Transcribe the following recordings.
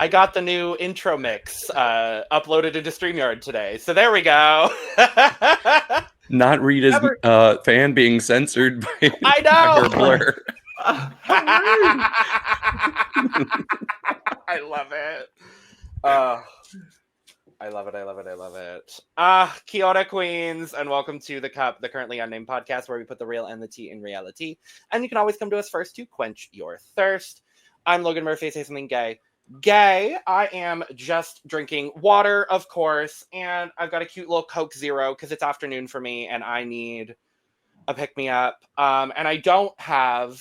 I got the new intro mix uploaded into StreamYard today. So there we go. Not Rita's fan being censored by, I know. by her blur. I love it. I love it. Kia ora, queens, and welcome to the Currently Unnamed Podcast, where we put the real and the tea in reality. And you can always come to us first to quench your thirst. I'm Logan Murphy. Say something gay. Gay, I am just drinking water, of course, and I've got a cute little Coke Zero because it's afternoon for me and I need a pick-me-up. And I don't have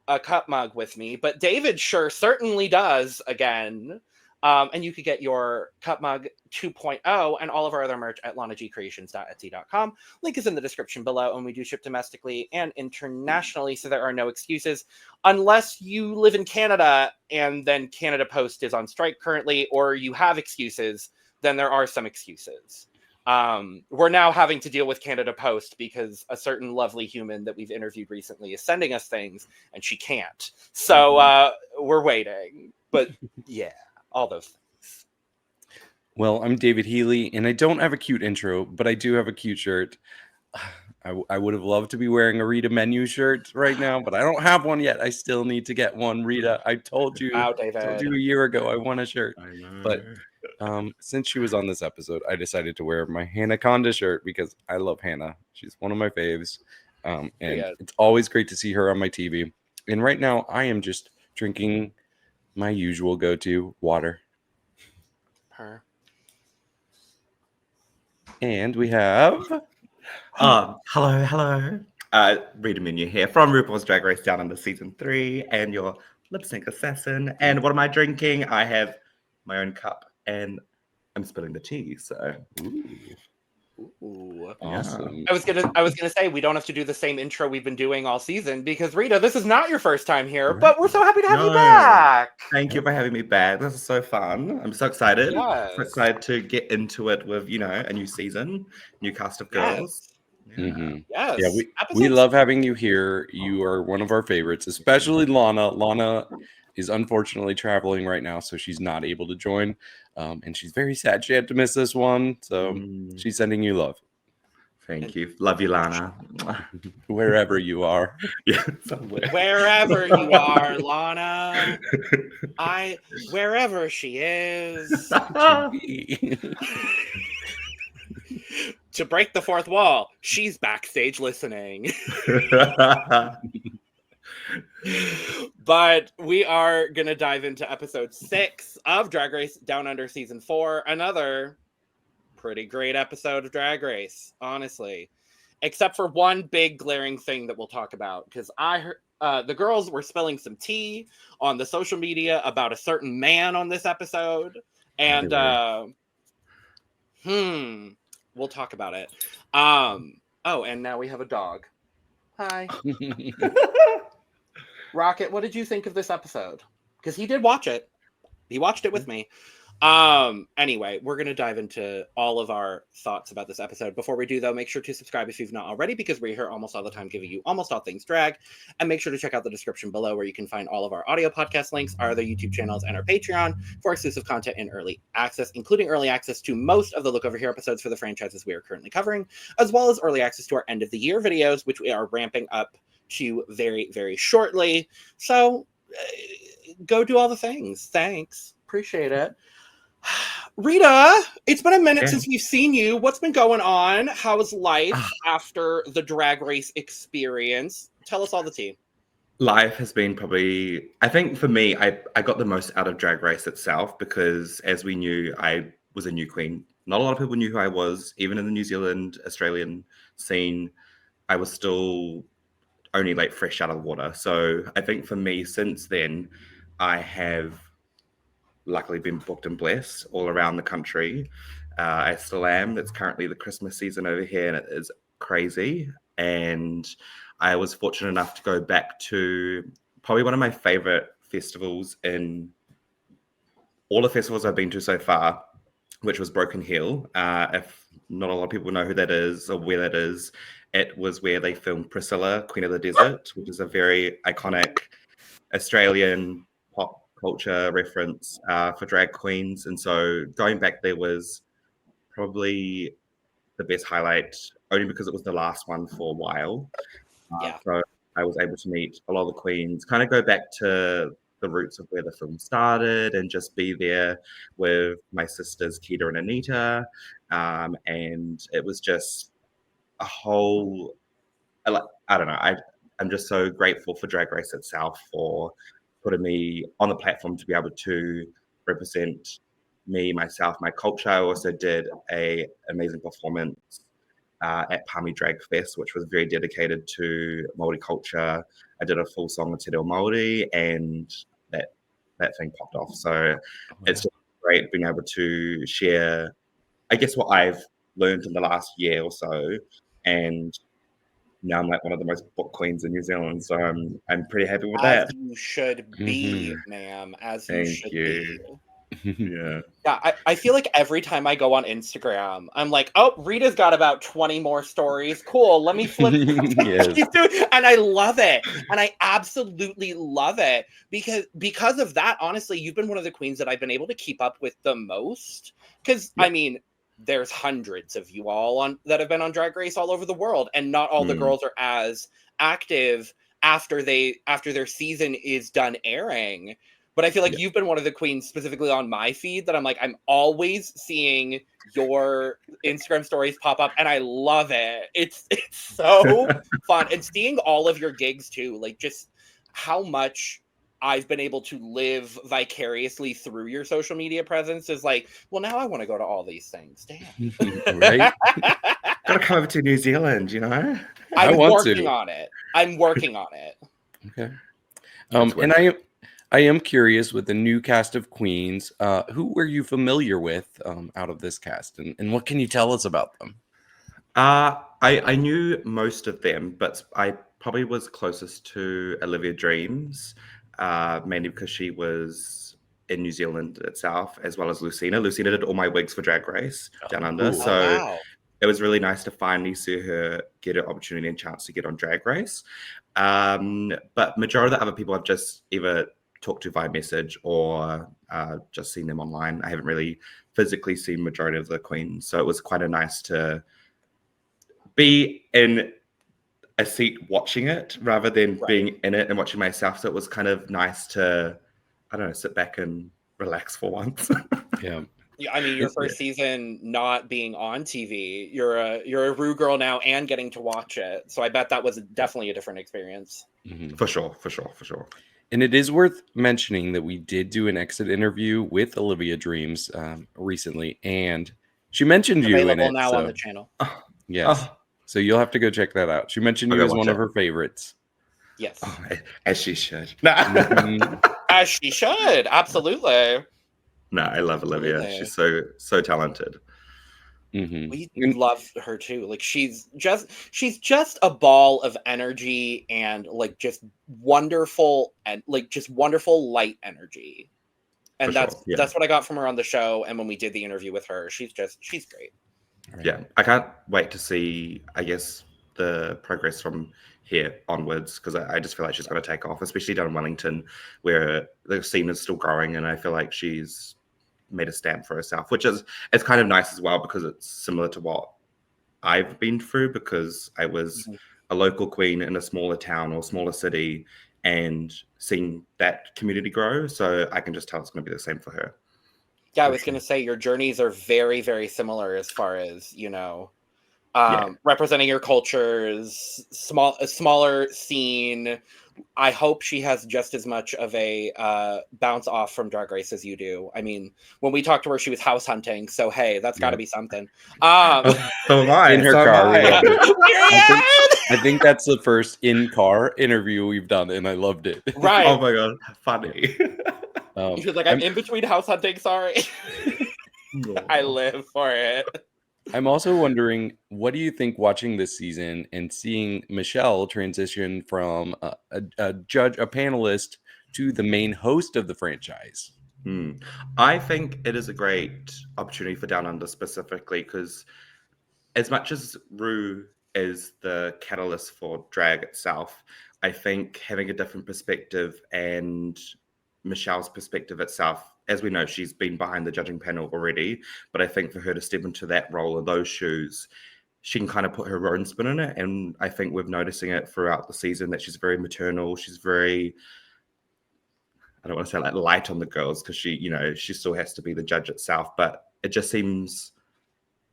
a cup mug with me, but David certainly does again. And you could get your cup mug 2.0 and all of our other merch at lanagcreations.etsy.com. Link is in the description below, and we do ship domestically and internationally, so there are no excuses. Unless you live in Canada and then Canada Post is on strike currently, or you have excuses, then there are some excuses. We're now having to deal with Canada Post because a certain lovely human that we've interviewed recently is sending us things, and she can't. So we're waiting. But yeah. All those things. Well, I'm David Healy, and I don't have a cute intro, but I do have a cute shirt. I would have loved to be wearing a Rita Menu shirt right now, but I don't have one yet. I still need to get one. Rita, I told you, David. a year ago I want a shirt. I know. But since she was on this episode, I decided to wear my Hannah Conda shirt because I love Hannah. She's one of my faves, and it's always great to see her on my TV. And right now, I am just drinking my usual go-to, water. Her. And we have... Hello. Rita Menu here from RuPaul's Drag Race Down Under Season 3 and your lip-sync assassin. And what am I drinking? I have my own cup and I'm spilling the tea, so... Ooh, awesome. I was gonna say we don't have to do the same intro we've been doing all season because Rita, this is not your first time here, but we're so happy to have you back. Thank you for having me back. This is so fun. I'm so excited. Yes. So excited to get into it with a new season, new cast of girls. Yes. Yeah. Mm-hmm. Yes. Yeah, we love having you here. You are one of our favorites, especially Lana. Lana is unfortunately traveling right now, so she's not able to join. And she's very sad she had to miss this one. So she's sending you love. Thank you. Love you, Lana. Wherever you are. Yeah, somewhere. Wherever you are, Lana. Wherever she is. To break the fourth wall, she's backstage listening. But we are going to dive into episode 6 of Drag Race Down Under Season 4. Another pretty great episode of Drag Race, honestly. Except for one big glaring thing that we'll talk about. Because I heard the girls were spilling some tea on the social media about a certain man on this episode. And we'll talk about it. And now we have a dog. Hi. Rocket, what did you think of this episode? Because he did watch it. He watched it with me. Anyway, we're going to dive into all of our thoughts about this episode. Before we do, though, make sure to subscribe if you've not already, because we're here almost all the time giving you almost all things drag. And make sure to check out the description below where you can find all of our audio podcast links, our other YouTube channels, and our Patreon for exclusive content and early access, including early access to most of the Look Over Here episodes for the franchises we are currently covering, as well as early access to our end of the year videos, which we are ramping up to very, very shortly. So go do all the things. Thanks. Appreciate it. Rita, it's been a minute since we've seen you. What's been going on? How is life after the Drag Race experience? Tell us all the tea. Life has been probably, I think for me, I got the most out of Drag Race itself because as we knew, I was a new queen. Not a lot of people knew who I was. Even in the New Zealand, Australian scene, I was still only like fresh out of the water. So I think for me, since then, I have luckily been booked and blessed all around the country. I still am. It's currently the Christmas season over here and it is crazy. And I was fortunate enough to go back to probably one of my favorite festivals in all the festivals I've been to so far, which was Broken Hill. If not a lot of people know who that is or where that is, it was where they filmed Priscilla, Queen of the Desert, which is a very iconic Australian pop culture reference for drag queens. And so going back there was probably the best highlight, only because it was the last one for a while. So I was able to meet a lot of the queens, kind of go back to the roots of where the film started and just be there with my sisters, Keita and Anita. And it was just a whole, I don't know, I'm just so grateful for Drag Race itself for putting me on the platform to be able to represent me, myself, my culture. I also did an amazing performance at Palmy Drag Fest, which was very dedicated to Māori culture. I did a full song of Te Reo Māori, and that thing popped off. So it's just great being able to share, I guess, what I've learned in the last year or so. And now I'm like one of the most booked queens in New Zealand. So I'm pretty happy with that. As you should be, ma'am. As you should be. Yeah. I feel like every time I go on Instagram, I'm like, oh, Rita's got about 20 more stories. Cool. Let me flip. And I love it. And I absolutely love it because of that. Honestly, you've been one of the queens that I've been able to keep up with the most. Because I mean, there's hundreds of you all that have been on Drag Race all over the world, and not all the girls are as active after their season is done airing. But I feel like you've been one of the queens specifically on my feed that I'm always seeing your Instagram stories pop up, and I love it. It's so fun. And seeing all of your gigs too, like just how much I've been able to live vicariously through your social media presence is like, well, now I want to go to all these things. Damn. Right? Gotta come over to New Zealand, you know? I'm working on it. Okay. And I am curious, with the new cast of queens, who were you familiar with out of this cast, and what can you tell us about them? I knew most of them, but I probably was closest to Olivia Dreams, mainly because she was in New Zealand itself, as well as Lucina. Lucina did all my wigs for Drag Race Down Under, it was really nice to finally see her get an opportunity and chance to get on Drag Race. But majority of the other people I've just either talked to via message or just seen them online. I haven't really physically seen majority of the queens, so it was quite nice to be in a seat watching it rather than being in it and watching myself. So it was kind of nice to, I don't know, sit back and relax for once. Yeah, I mean, your first season not being on TV, you're a Rue girl now and getting to watch it. So I bet that was definitely a different experience. For sure. And it is worth mentioning that we did do an exit interview with Olivia Dreams recently, and she mentioned you in it. Now on the channel. Yes. So you'll have to go check that out. She mentioned you as one of her favorites. Yes. As she should. As she should. Absolutely. No, I love Olivia. Really? She's so talented. We love her too. Like she's just a ball of energy and like just wonderful light energy. And that's what I got from her on the show. And when we did the interview with her, she's great. Right. Yeah, I can't wait to see, I guess, the progress from here onwards, because I just feel like she's going to take off, especially down in Wellington, where the scene is still growing, and I feel like she's made a stamp for herself, it's kind of nice as well, because it's similar to what I've been through, because I was a local queen in a smaller town or smaller city and seeing that community grow. So I can just tell it's going to be the same for her. Yeah, I was going to say your journeys are very, very similar as far as, representing your cultures, a smaller scene. I hope she has just as much of a bounce off from Drag Race as you do. I mean, when we talked to her, she was house hunting. So, hey, that's got to be something. So am I. In her car. I think that's the first in-car interview we've done, and I loved it. Right. Oh, my God. Funny. She was like, I'm in between house hunting, sorry. I live for it. I'm also wondering, what do you think watching this season and seeing Michelle transition from a panelist to the main host of the franchise? I think it is a great opportunity for Down Under specifically, because as much as Rue is the catalyst for drag itself, I think having a different perspective and Michelle's perspective itself. As we know, she's been behind the judging panel already, but I think for her to step into that role or those shoes, she can kind of put her own spin in it. And I think we're noticing it throughout the season that she's very maternal. She's very, I don't want to say like light on the girls because she still has to be the judge itself, but it just seems,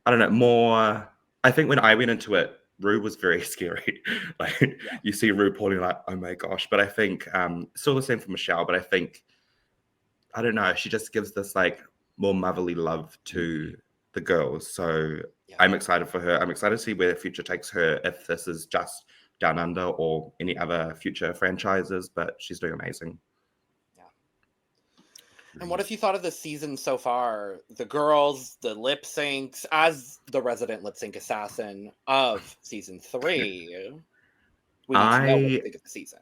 I don't know, more, I think when I went into it, Rue was very scary. Like you see Rue pulling like, oh my gosh. But I think still the same for Michelle, but I think, I don't know, she just gives this like more motherly love to the girls. So I'm excited for her. I'm excited to see where the future takes her, if this is just Down Under or any other future franchises, but she's doing amazing. And what have you thought of the season so far? The girls, the lip syncs, as the resident lip sync assassin of season 3, we need to know what you think of the season.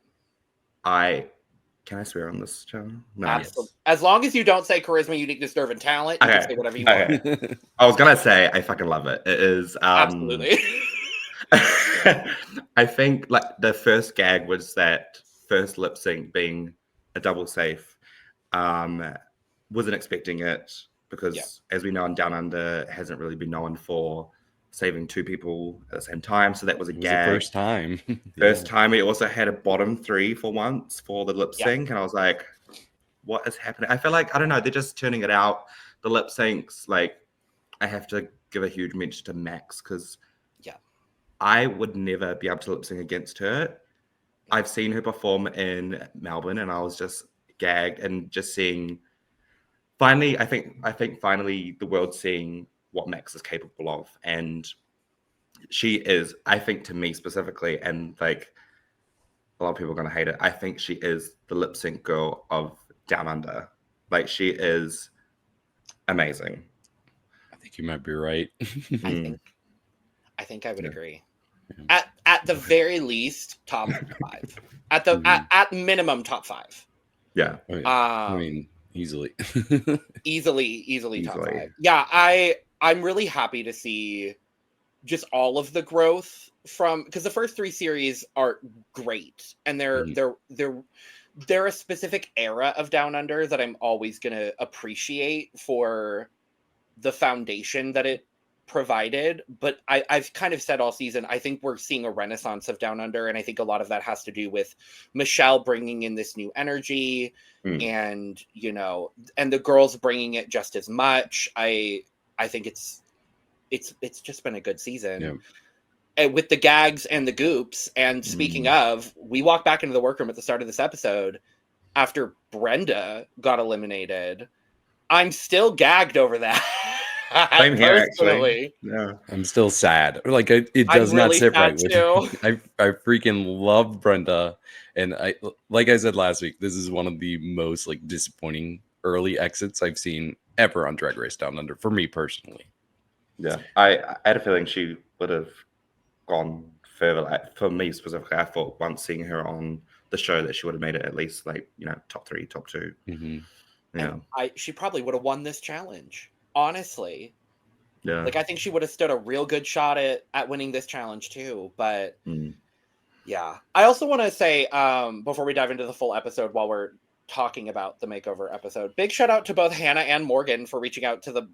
Can I swear on this channel? No. Absolutely. As long as you don't say charisma, uniqueness, nerve, and talent, you can say whatever you want. I was gonna say I fucking love it. It is absolutely. I think like the first gag was that first lip sync being a double safe. Wasn't expecting it because, as we know, in Down Under, it hasn't really been known for saving 2 people at the same time. So that was a gag. The first time. First time. We also had a bottom 3 for once for the lip sync. And I was like, what is happening? I feel like, I don't know, they're just turning it out. The lip syncs, like, I have to give a huge mention to Max because I would never be able to lip sync against her. I've seen her perform in Melbourne and I was just gagged and just seeing finally, I think finally the world's seeing what Max is capable of. And she is, I think to me specifically, and like a lot of people are going to hate it, I think she is the lip sync girl of Down Under. Like she is amazing. I think you might be right. I think I would agree. At the very least, top 5. At minimum, top 5. Yeah. I mean, easily. easily top 5. Yeah, I'm really happy to see just all of the growth from, because the first 3 series are great, and they're a specific era of Down Under that I'm always gonna appreciate for the foundation that it provided. But I've kind of said all season, I think we're seeing a renaissance of Down Under, and I think a lot of that has to do with Michelle bringing in this new energy, and and the girls bringing it just as much. I think it's just been a good season. And with the gags and the goops. And speaking of, we walked back into the workroom at the start of this episode after Brenda got eliminated. I'm still gagged over that. Same here, actually. Yeah, I'm still sad. Like it does not sit right with me. I freaking love Brenda, and like I said last week, this is one of the most like disappointing early exits I've seen ever on Drag Race Down Under for me personally. Yeah, I had a feeling she would have gone further. Like, for me specifically, I thought once seeing her on the show that she would have made it at least like top 3, top 2. Yeah, she probably would have won this challenge. Honestly, like I think she would have stood a real good shot at winning this challenge too. But I also want to say before we dive into the full episode, while we're talking about the makeover episode, big shout out to both Hannah and Morgan for reaching out to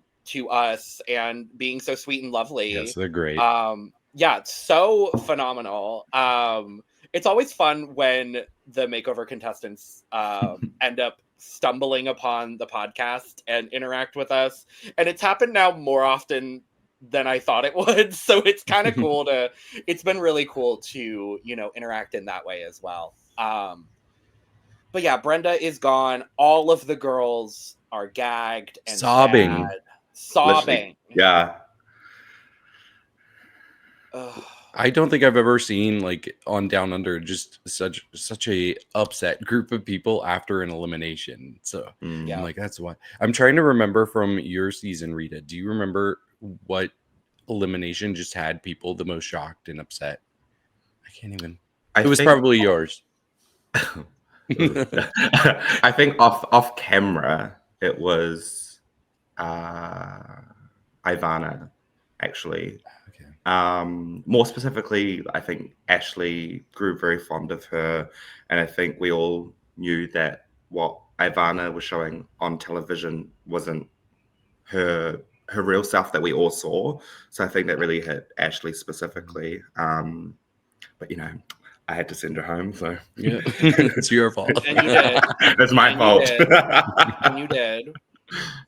us and being so sweet and lovely. Yes, they're great. It's so phenomenal. It's always fun when the makeover contestants end up stumbling upon the podcast and interact with us, and it's happened now more often than I thought it would, so it's kind of cool it's been really cool to interact in that way as well. But yeah, Brenda is gone. All of the girls are gagged and sobbing. Literally. Yeah. I don't think I've ever seen like on Down Under just such a upset group of people after an elimination. So I'm like, that's why. I'm trying to remember from your season, Rita. Do you remember what elimination just had people the most shocked and upset? I can't even. It was probably yours. I think off camera it was Ivana, actually. More specifically, I think Ashley grew very fond of her, and I think we all knew that what Ivana was showing on television wasn't her real self that we all saw. So I think that really hit Ashley specifically. But you know, I had to send her home, so yeah, it's your fault. And you did. It's my fault. And you did.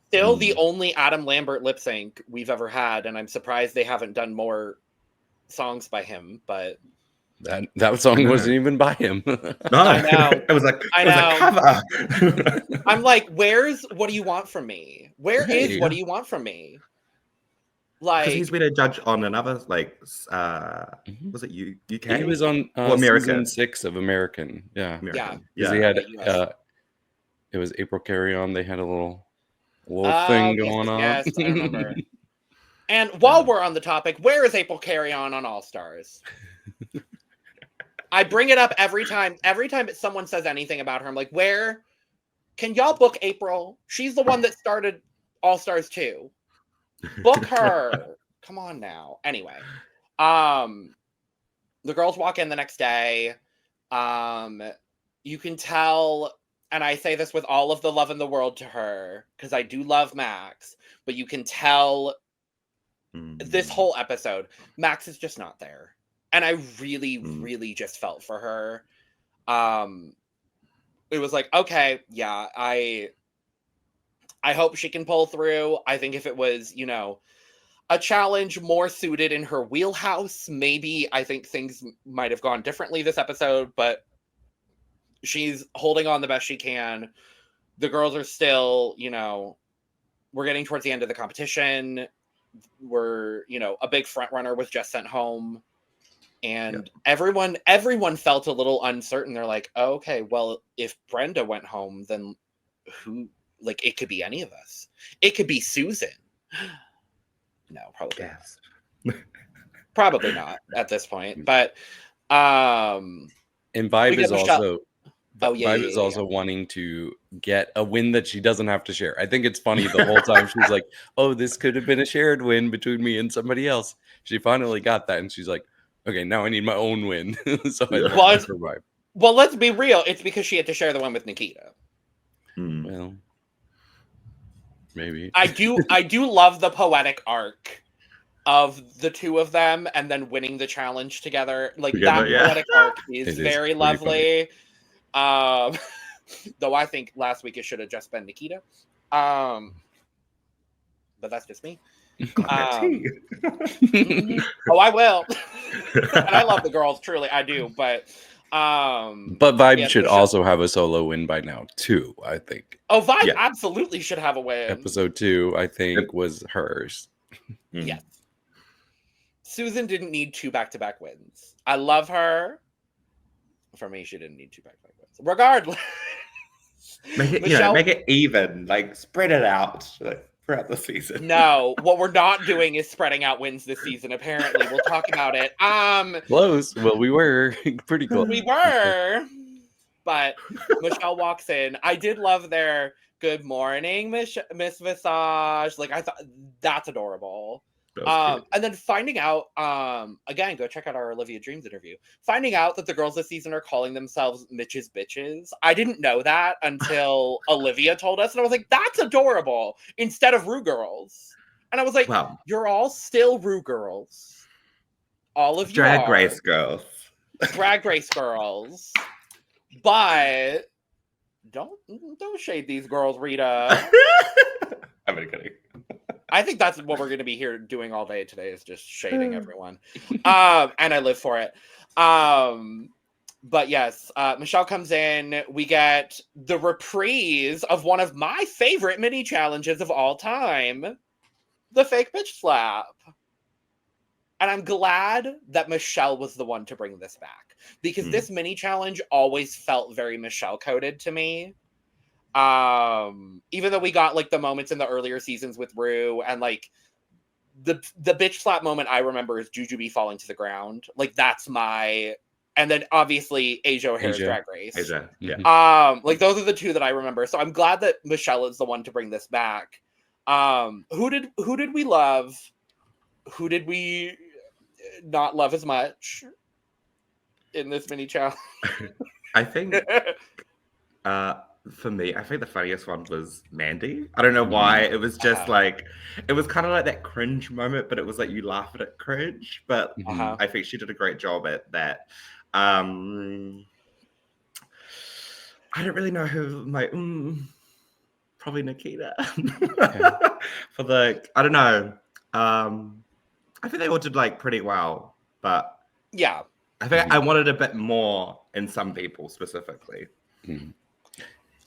Still the only Adam Lambert lip sync we've ever had, and I'm surprised they haven't done more songs by him. But that song wasn't even by him. No, I know. It was a cover. I'm like, where's What Do You Want From Me? Where is What Do You Want From Me? Like, because he's been a judge on another, like, was it UK? He was on season 6 of American. Yeah, American. Yeah. He had it was April Carry On. They had a little thing going on. Yes, I remember. And while we're on the topic, where is April Carry On All Stars? I bring it up every time someone says anything about her. I'm like, where can y'all book April? She's the one that started All Stars 2. Book her. Come on now. Anyway, the girls walk in the next day. You can tell, and I say this with all of the love in the world to her, because I do love Max, but you can tell this whole episode, Max is just not there. And I really, really just felt for her. It was like, okay, yeah, I hope she can pull through. I think if it was, you know, a challenge more suited in her wheelhouse, maybe I think things might have gone differently this episode, but she's holding on the best she can. The girls are still, you know, we're getting towards the end of the competition. We're, you know, a big front runner was just sent home. And everyone felt a little uncertain. They're like, oh, okay, well, if Brenda went home, then who? Like, it could be any of us. It could be Susan. No, probably not. Probably not at this point. But and Vibe is also Vibe is also wanting to get a win that she doesn't have to share. I think it's funny the whole time she's like, oh, this could have been a shared win between me and somebody else. She finally got that, and she's like, okay, now I need my own win. So I love her Vibe. Well, let's be real. It's because she had to share the one with Nikita. Well, maybe. I do love the poetic arc of the two of them and then winning the challenge together. Like, that poetic arc is very lovely. Though I think last week it should have just been Nikita. But that's just me. Oh, I will. And I love the girls, truly, I do. But Vibe should also have a solo win by now too, I think. Oh, Vibe absolutely should have a win. Episode 2, I think, was hers. Yes. Susan didn't need 2 back-to-back wins. I love her. For me, she didn't need 2 back-to-back wins. Regardless. Make it even. Like, spread it out. Like, throughout the season. No, what we're not doing is spreading out wins this season, apparently. We'll talk about it. Close. Well, we were pretty close. We were. But Michelle walks in. I did love their good morning, Miss Visage. Like, I thought that's adorable. And then finding out, again, go check out our Olivia Dreams interview. Finding out that the girls this season are calling themselves Mitch's Bitches. I didn't know that until Olivia told us, and I was like, that's adorable, instead of Rue Girls. And I was like, wow, you're all still Rue Girls. All of you DragRace girls. DragRace girls. But don't shade these girls, Rita. I'm kidding. I think that's what we're going to be here doing all day today, is just shading everyone. And I live for it. But yes, Michelle comes in. We get the reprise of one of my favorite mini challenges of all time, the fake bitch slap. And I'm glad that Michelle was the one to bring this back, because this mini challenge always felt very Michelle coded to me. Even though we got like the moments in the earlier seasons with Rue, and like the bitch slap moment I remember is Jujubee falling to the ground. Like, that's my, and then obviously Asia O'Hara's DragRace. Asia, yeah. Like, those are the two that I remember. So I'm glad that Michelle is the one to bring this back. Who did we love? Who did we not love as much in this mini challenge? I think for me, I think the funniest one was Mandy. I don't know why. It was just like, it was kind of like that cringe moment, but it was like you laugh at it cringe. But I think she did a great job at that. I don't really know who my probably Nikita for the. I don't know. I think they all did like pretty well, but yeah, I think I wanted a bit more in some people specifically.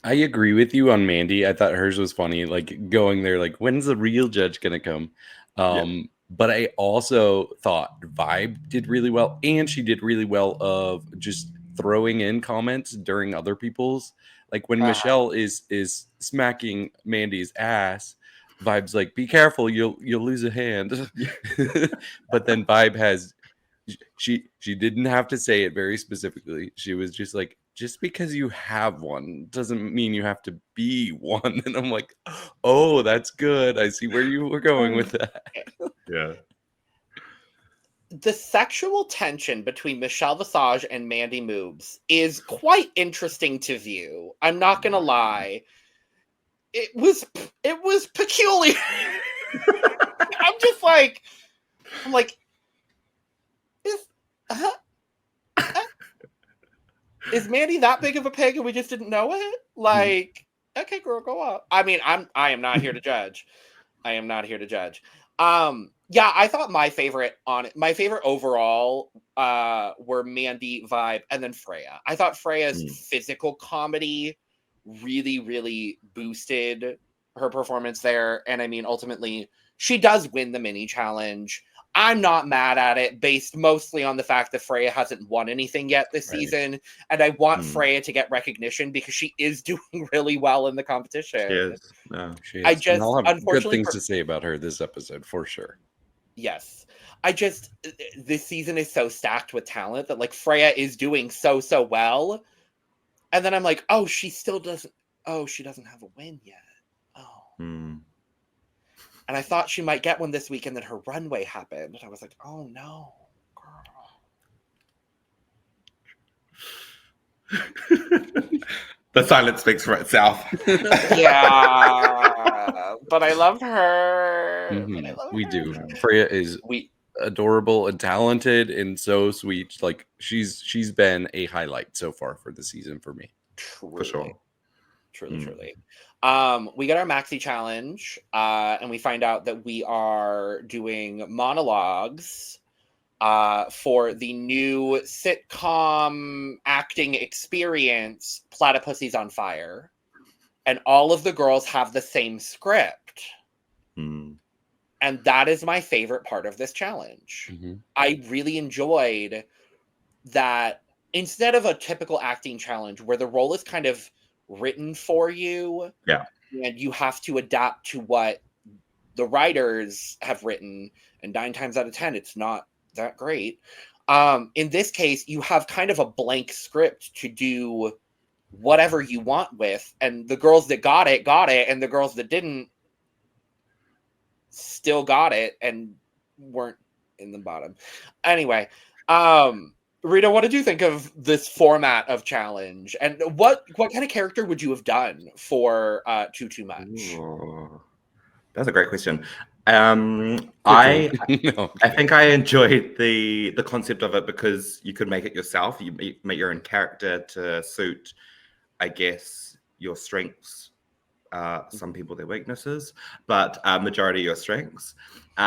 I agree with you on Mandy. I thought hers was funny, like going there, like when's the real judge gonna come? But I also thought Vibe did really well, and she did really well of just throwing in comments during other people's. Like when Michelle is smacking Mandy's ass, Vibe's like, "Be careful, you'll lose a hand." But then Vibe has she didn't have to say it very specifically. She was just like, just because you have one doesn't mean you have to be one. And I'm like, oh, that's good. I see where you were going with that. Yeah. The sexual tension between Michelle Visage and Mandy Moobs is quite interesting to view. I'm not gonna lie. It was peculiar. I'm like, is Mandy that big of a pig and we just didn't know it? Like, okay, girl, go up. I mean, I am not here to judge. I am not here to judge. Yeah, I thought my favorite overall were Mandy, Vibe, and then Freya. I thought Freya's physical comedy really, really boosted her performance there. And I mean, ultimately, she does win the mini challenge. I'm not mad at it, based mostly on the fact that Freya hasn't won anything yet this season. And I want Freya to get recognition because she is doing really well in the competition. She is. No, she is. I just, and I'll have unfortunately, good things to say about her this episode, for sure. Yes. This season is so stacked with talent that like Freya is doing so well. And then I'm like, oh, she doesn't have a win yet. Oh. And I thought she might get one this week, and then her runway happened. And I was like, oh no, girl. The silence speaks for itself. Yeah. But I love her. We do. Freya is adorable and talented and so sweet. Like she's been a highlight so far for the season for me. Truly. For sure. Truly. We get our Maxi challenge, and we find out that we are doing monologues for the new sitcom acting experience, Platypussies on Fire. And all of the girls have the same script. And that is my favorite part of this challenge. I really enjoyed that instead of a typical acting challenge where the role is kind of written for you, and you have to adapt to what the writers have written, and 9 times out of 10 it's not that great. In this case, you have kind of a blank script to do whatever you want with, and the girls that got it, and the girls that didn't still got it and weren't in the bottom. Anyway, Rita, what did you think of this format of challenge? And what kind of character would you have done for Too Much? Ooh, that's a great question. I think I enjoyed the concept of it because you could make it yourself. You make your own character to suit, I guess, your strengths. Some people their weaknesses, but majority your strengths. So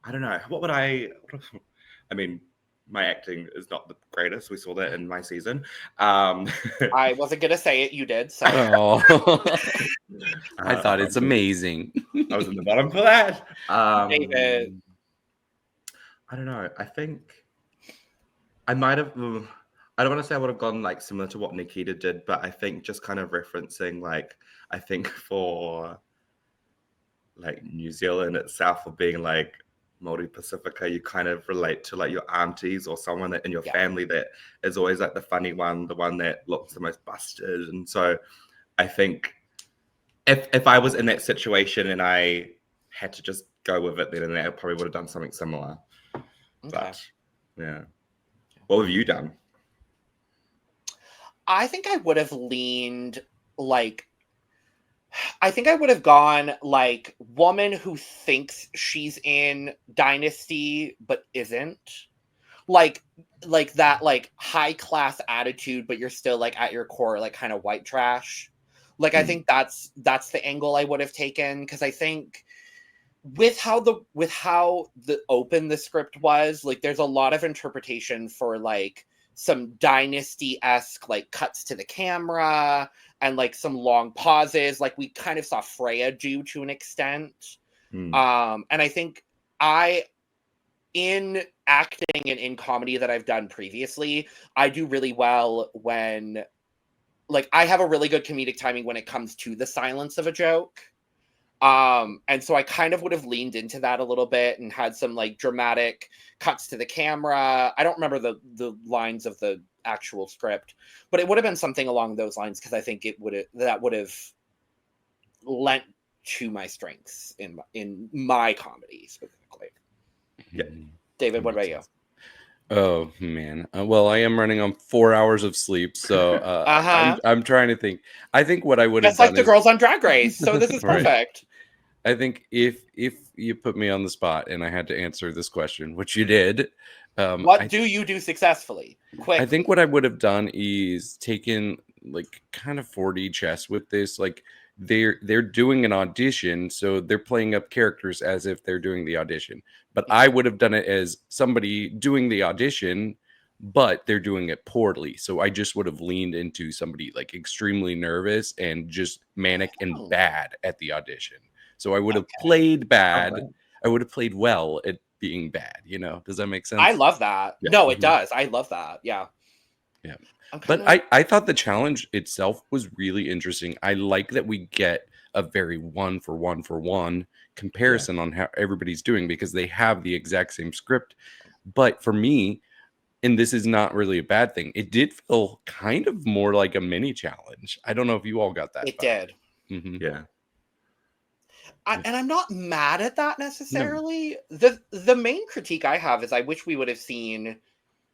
I don't know. What would I mean, my acting is not the greatest. We saw that in my season. I wasn't going to say it. You did. So. I thought it's amazing. I was in the bottom for that. David. I don't know. I think I might have... I don't want to say I would have gone like similar to what Nikita did, but I think just kind of referencing like, I think for like New Zealand itself, for being like Māori Pacifica, you kind of relate to like your aunties or someone in your family that is always like the funny one, the one that looks the most busted. And so I think if I was in that situation and I had to just go with it, then I probably would have done something similar. Okay. But yeah. What have you done? I think I would have leaned like, I think I would have gone like woman who thinks she's in Dynasty but isn't. Like that like high class attitude, but you're still like at your core like kind of white trash. Like I think that's the angle I would have taken, because I think with how the open the script was, like there's a lot of interpretation for like some Dynasty-esque like cuts to the camera and like some long pauses, like we kind of saw Freya do to an extent. And I think in acting and in comedy that I've done previously, I do really well when like I have a really good comedic timing when it comes to the silence of a joke. And so I kind of would have leaned into that a little bit and had some like dramatic cuts to the camera. I don't remember the lines of the actual script, but it would have been something along those lines, because I think that would have lent to my strengths in my comedy specifically. Yeah. David, what about you? Oh man. Well, I am running on 4 hours of sleep, so I'm trying to think. I think what I would have done like the girls on Drag Race, so this is perfect. Right. I think if you put me on the spot and I had to answer this question, which you did, what do you do successfully? Quick. I think what I would have done is taken like kind of 4D chess with this. Like they're doing an audition, so they're playing up characters as if they're doing the audition. But I would have done it as somebody doing the audition, but they're doing it poorly. So I just would have leaned into somebody like extremely nervous and just manic and bad at the audition. So I would have played bad. Okay. I would have played well at being bad. You know, does that make sense? I love that. Yeah. No, it does. I love that. Yeah. Yeah. But I thought the challenge itself was really interesting. I like that we get a very one for one comparison on how everybody's doing, because they have the exact same script. But for me, and this is not really a bad thing, it did feel kind of more like a mini challenge. I don't know if you all got that. It did. Mm-hmm. Yeah. And I'm not mad at that necessarily. No. The main critique I have is I wish we would have seen.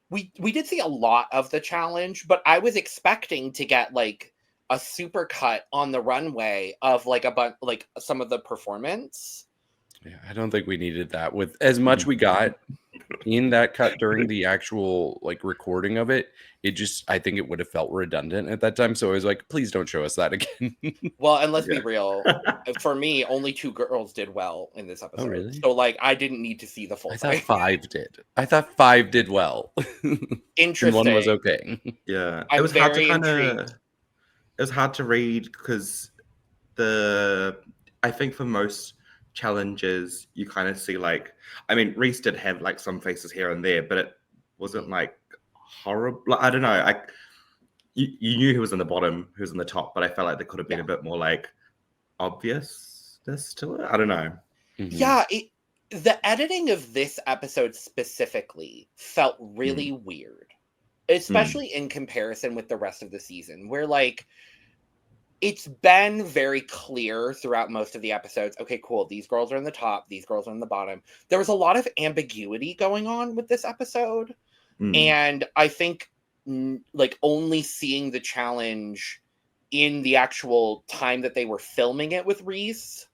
We did see a lot of the challenge, but I was expecting to get like a super cut on the runway of like like some of the performance. Yeah, I don't think we needed that. With as much we got in that cut during the actual like recording of it, I think it would have felt redundant at that time. So I was like, please don't show us that again. Well, and let's be real. For me, only 2 girls did well in this episode. Oh, really? So like I didn't need to see the full thing. I thought 5 did well. Interesting. And 1 was okay. Yeah. It was hard to it was hard to read, because I think for most challenges you kind of see like, I mean, Reese did have like some faces here and there, but it wasn't like horrible. I don't know. You knew who was in the bottom, who was in the top, but I felt like there could have been a bit more like obviousness to it. I don't know. Mm-hmm. Yeah, the editing of this episode specifically felt really weird, especially in comparison with the rest of the season, where like it's been very clear throughout most of the episodes. Okay, cool. These girls are in the top. These girls are in the bottom. There was a lot of ambiguity going on with this episode. And I think like only seeing the challenge in the actual time that they were filming it with Reese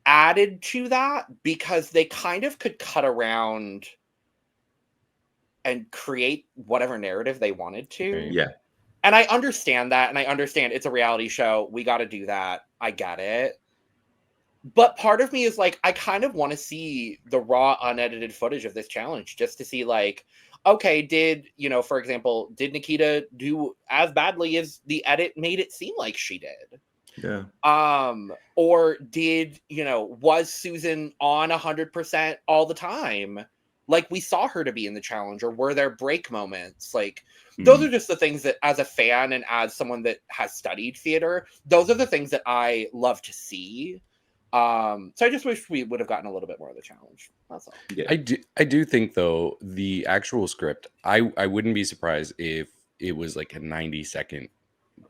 added to that, because they kind of could cut around and create whatever narrative they wanted to. Yeah. And I understand that, and I understand it's a reality show. We got to do that. I get it. But part of me is like, I kind of want to see the raw, unedited footage of this challenge, just to see like, okay, for example, did Nikita do as badly as the edit made it seem like she did? Yeah. Or did, was Susan on 100% all the time? Like we saw her to be in the challenge, or were there break moments? Like those are just the things that, as a fan and as someone that has studied theater, those are the things that I love to see. So I just wish we would have gotten a little bit more of the challenge. That's all. Yeah. I do think though, the actual script, I wouldn't be surprised if it was like a 90-second,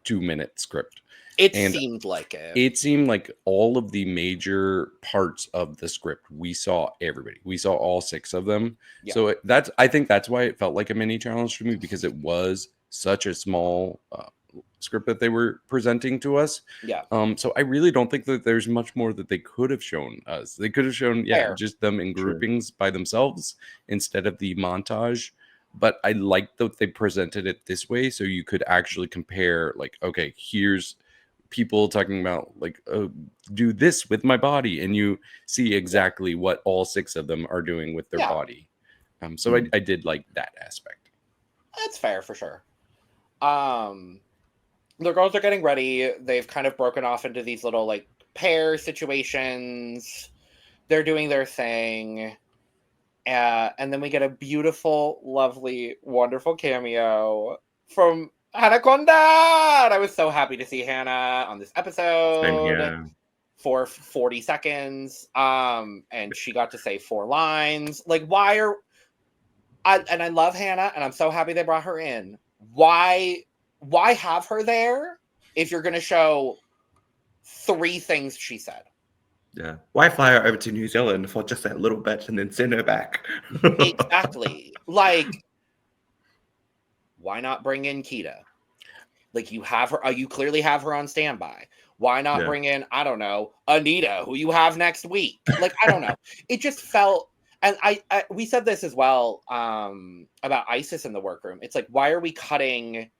2-minute script. It seemed like it. It seemed like all of the major parts of the script, we saw everybody. We saw all 6 of them. Yeah. So I think that's why it felt like a mini challenge to me, because it was such a small script that they were presenting to us. Yeah. So I really don't think that there's much more that they could have shown us. They could have shown, just them in groupings by themselves instead of the montage. But I like that they presented it this way, so you could actually compare, like, okay, here's people talking about, like, do this with my body, and you see exactly what all 6 of them are doing with their body. So I did like that aspect. That's fair for sure. The girls are getting ready. They've kind of broken off into these little, like, pair situations. They're doing their thing. And then we get a beautiful, lovely, wonderful cameo from Hannah Conda. I was so happy to see Hannah on this episode for 40 seconds. And she got to say 4 lines. Like, I love Hannah, and I'm so happy they brought her in. Why have her there if you're going to show 3 things she said? Yeah. Why fly her over to New Zealand for just that little bit and then send her back? Exactly. Like, why not bring in Kita? Like, you have her, you clearly have her on standby. Why not bring in, I don't know, Anita, who you have next week? Like, I don't know. It just felt, and we said this as well about Isis in the workroom. It's like, why are we cutting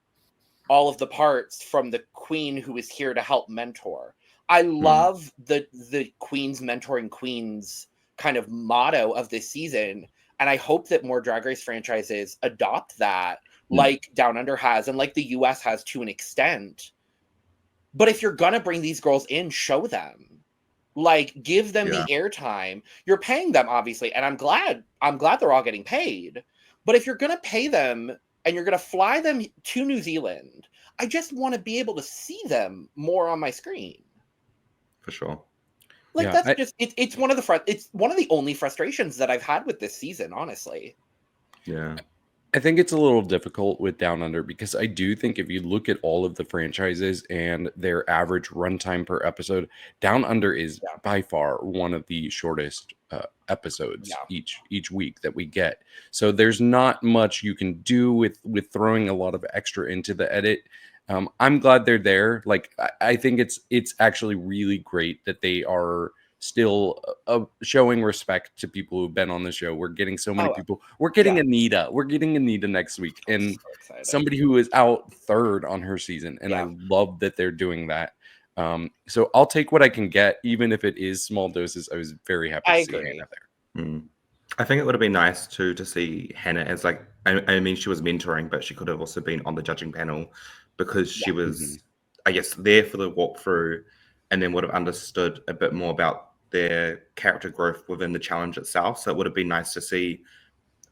all of the parts from the queen who is here to help mentor? I love the queens mentoring queens kind of motto of this season, and I hope that more Drag Race franchises adopt that, like Down Under has, and like the US has to an extent. But if you're gonna bring these girls in, show them. Like, give them the airtime. You're paying them, obviously, and I'm glad they're all getting paid. But if you're gonna pay them and you're gonna fly them to New Zealand, I just want to be able to see them more on my screen. For sure. Like, it's one of the only frustrations that I've had with this season, honestly. Yeah. I think it's a little difficult with Down Under because I do think if you look at all of the franchises and their average runtime per episode, Down Under is by far one of the shortest episodes each week that we get. So there's not much you can do with throwing a lot of extra into the edit. I'm glad they're there. Like, I think it's actually really great that they are still showing respect to people who've been on the show. We're getting so many people. We're getting Anita. We're getting Anita next week, and somebody who is out 3rd on her season. And I love that they're doing that. So I'll take what I can get, even if it is small doses. I was very happy to see Hannah there. I think it would have been nice too to see Hannah as, like, I mean, she was mentoring, but she could have also been on the judging panel because she was, I guess, there for the walkthrough, and then would have understood a bit more about their character growth within the challenge itself. So it would have been nice to see,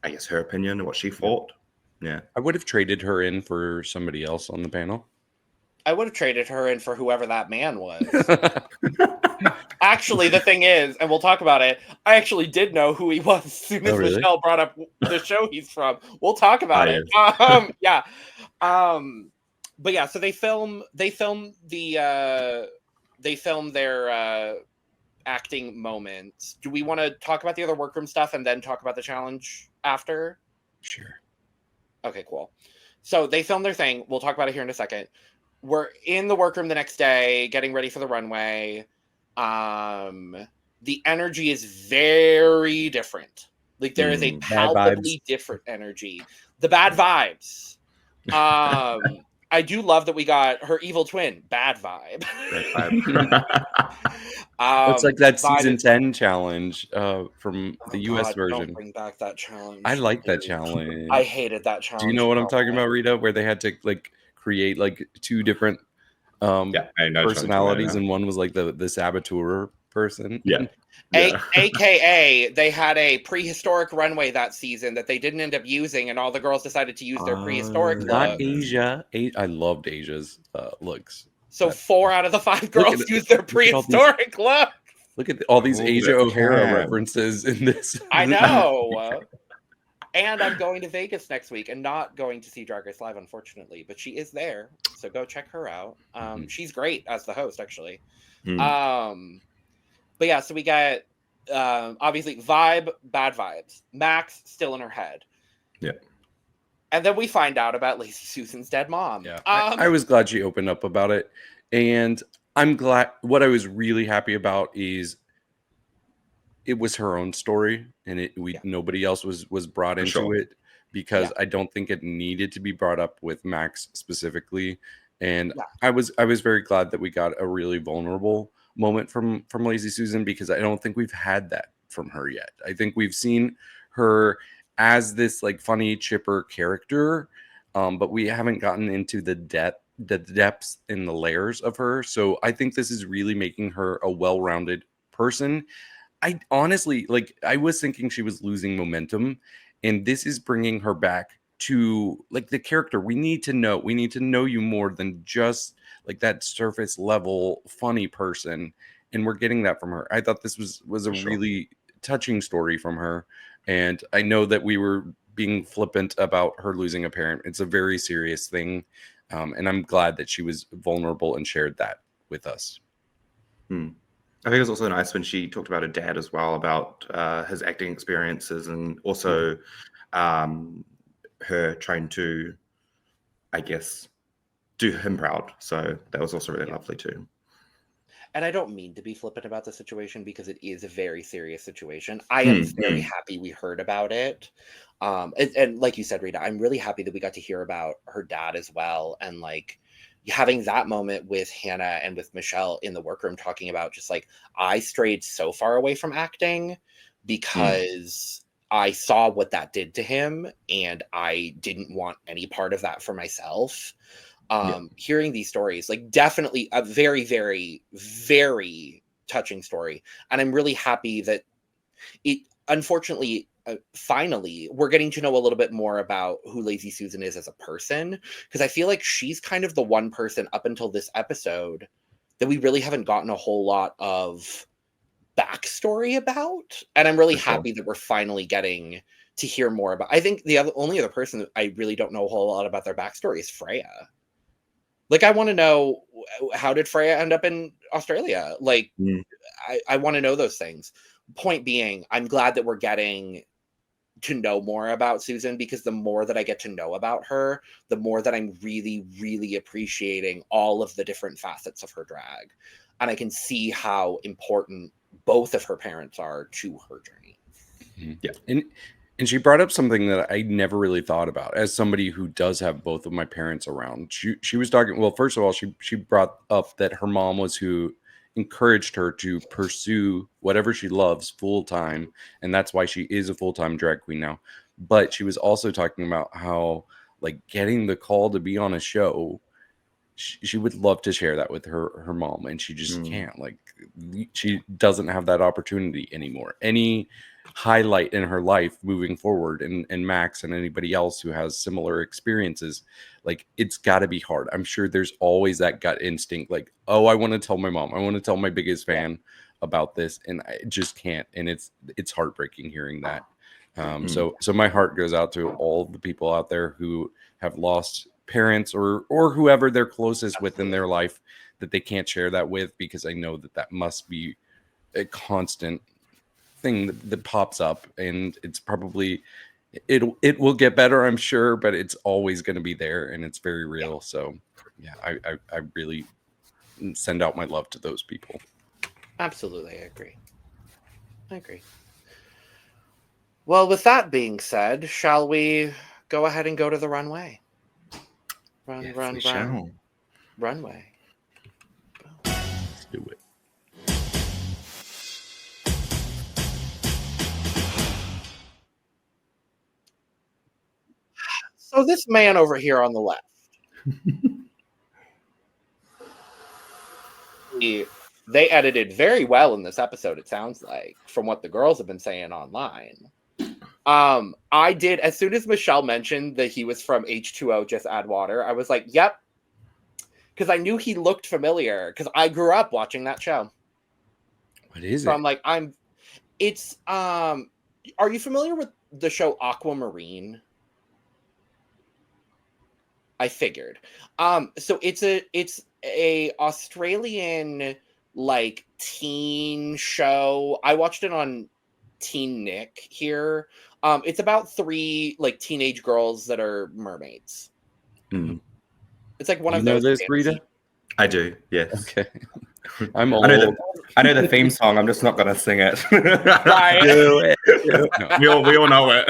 I guess, her opinion and what she thought. Yeah. I would have traded her in for somebody else on the panel. I would have traded her in for whoever that man was. Actually, the thing is, and we'll talk about it, I actually did know who he was as soon as Michelle brought up the show he's from. We'll talk about it. But yeah, so they film their acting moments. Do we want to talk about the other workroom stuff and then talk about the challenge after? Sure. Okay, cool. So they film their thing. We'll talk about it here in a second. We're in the workroom the next day, getting ready for the runway. The energy is very different. Like, there is a palpably different energy. The bad vibes. I do love that we got her evil twin, Bad Vibe. It's like that season 10 challenge from the US version. Don't bring back that challenge. I like that challenge. I hated that challenge. Do you know what I'm talking about, Rita? Where they had to, like, create, like, 2 different personalities, and one was like the saboteur person. AKA they had a prehistoric runway that season that they didn't end up using, and all the girls decided to use their prehistoric look. Not Asia. I loved Asia's looks. So 4 out of the 5 girls used their prehistoric look. Look at all these Asia O'Hara references in this. I know. And I'm going to Vegas next week and not going to see Drag Race Live, unfortunately. But she is there, so go check her out. She's great as the host, actually. But yeah, so we got, obviously, Vibe, Bad Vibes. Max, still in her head. Yeah. And then we find out about Lazy Susan's dead mom. Yeah, I was glad she opened up about it. And I'm glad, what I was really happy about is it was her own story, and nobody else was brought into it, because I don't think it needed to be brought up with Max specifically. And I was very glad that we got a really vulnerable moment from Lazy Susan, because I don't think we've had that from her yet. I think we've seen her as this like funny, chipper character, but we haven't gotten into the depths and the layers of her. So I think this is really making her a well-rounded person. I honestly, like, I was thinking she was losing momentum, and this is bringing her back to like the character we need to know. We need to know you more than just like that surface level funny person, and we're getting that from her. I thought this was a really touching story from her, and I know that we were being flippant about her losing a parent. It's a very serious thing, and I'm glad that she was vulnerable and shared that with us. I think it was also nice when she talked about her dad as well, about his acting experiences, and also her trying to, I guess, do him proud. So that was also really lovely too. And I don't mean to be flippant about the situation, because it is a very serious situation. I am very happy we heard about it. And like you said, Rita, I'm really happy that we got to hear about her dad as well. And like, having that moment with Hannah and with Michelle in the workroom talking about just like, I strayed so far away from acting because I saw what that did to him, and I didn't want any part of that for myself. Hearing these stories, like, definitely a very, very, very touching story. And I'm really happy that it, unfortunately, finally, we're getting to know a little bit more about who Lazy Susan is as a person, because I feel like she's kind of the one person up until this episode that we really haven't gotten a whole lot of backstory about. And I'm really happy that we're finally getting to hear more about. I think the only other person that I really don't know a whole lot about their backstory is Freya. Like, I want to know, how did Freya end up in Australia? Like, I want to know those things. Point being, I'm glad that we're getting to know more about Susan, because the more that I get to know about her, the more that I'm really, really appreciating all of the different facets of her drag. And I can see how important both of her parents are to her journey. Yeah. And she brought up something that I never really thought about, as somebody who does have both of my parents around. She was talking, well, first of all, she brought up that her mom was who encouraged her to pursue whatever she loves full time, and that's why she is a full-time drag queen now. But she was also talking about how, like, getting the call to be on a show, she would love to share that with her mom, and she just can't. Like, she doesn't have that opportunity anymore. Any highlight in her life moving forward, and Max and anybody else who has similar experiences, like, it's got to be hard. I'm sure there's always that gut instinct, like, oh, I want to tell my mom, I want to tell my biggest fan about this, and I just can't. And it's heartbreaking hearing that. So my heart goes out to all the people out there who have lost parents or whoever they're closest with in their life, that they can't share that with, because I know that must be a constant thing that pops up, and it's probably it will get better, I'm sure, but it's always going to be there, and it's very real. So yeah, I really send out my love to those people. Absolutely, I agree. Well, with that being said, shall we go ahead and go to the runway? Runway. Let's do it. So this man over here on the left, they edited very well in this episode, it sounds like, from what the girls have been saying online. I did, as soon as Michelle mentioned that he was from H2O, Just Add Water, I was like, yep. Because I knew he looked familiar, because I grew up watching that show. What is it? So I'm like, are you familiar with the show Aquamarine? I figured. So it's a Australian, like, teen show. I watched it on Teen Nick here. It's about 3 like teenage girls that are mermaids. Mm. It's like one of know those. this, fantasy- Rita? I do, yes. Okay. I'm old. I know the theme song. I'm just not gonna sing it. Right. Do it. No. we all know it.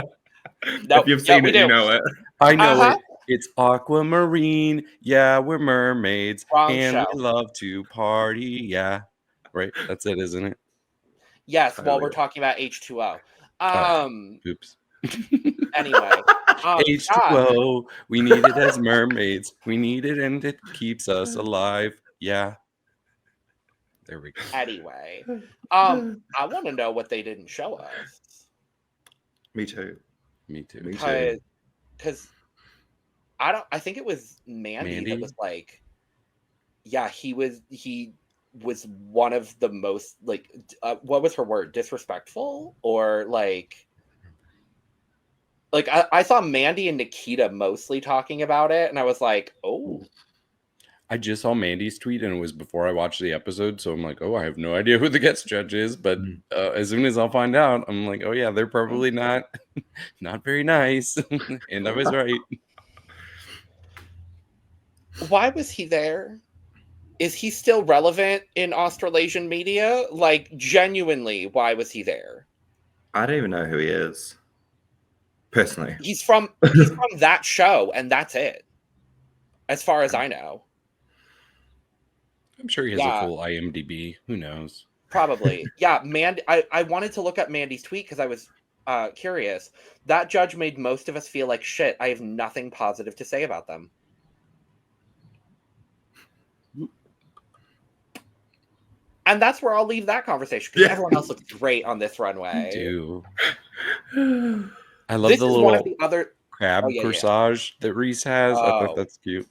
Nope. If you've seen it, you know it. I know Uh-huh. it. It's aquamarine. Yeah, we're mermaids. Wrong and show. we love to party. Yeah. Right? That's it, isn't it? Yes, while Totally. we're talking about H2O. Oops. Anyway. H2O. We need it as mermaids. We need it and it keeps us alive. Yeah. There we go. Anyway. I want to know what they didn't show us. Me too. Me too. Me too. Because I think it was Mandy that was like, yeah, he was one of the most like what was her word, disrespectful, or like I saw Mandy and Nikita mostly talking about it, and I was like, oh. I just saw Mandy's tweet, and it was before I watched the episode, so I'm like, oh, I have no idea who the guest judge is, but as soon as I'll find out, I'm like, oh yeah, they're probably not very nice. And I was right. Why was he there? Is he still relevant in Australasian media? Like, genuinely, why was he there? I don't even know who he is. Personally. He's from that show, and that's it. As far as I know. I'm sure he has a full IMDb. Who knows? Probably. Yeah, Mandy. I wanted to look up Mandy's tweet because I was curious. That judge made most of us feel like shit. I have nothing positive to say about them. And that's where I'll leave that conversation, because everyone else looks great on this runway. I do. I love the little crab corsage that Reese has. I thought that's cute.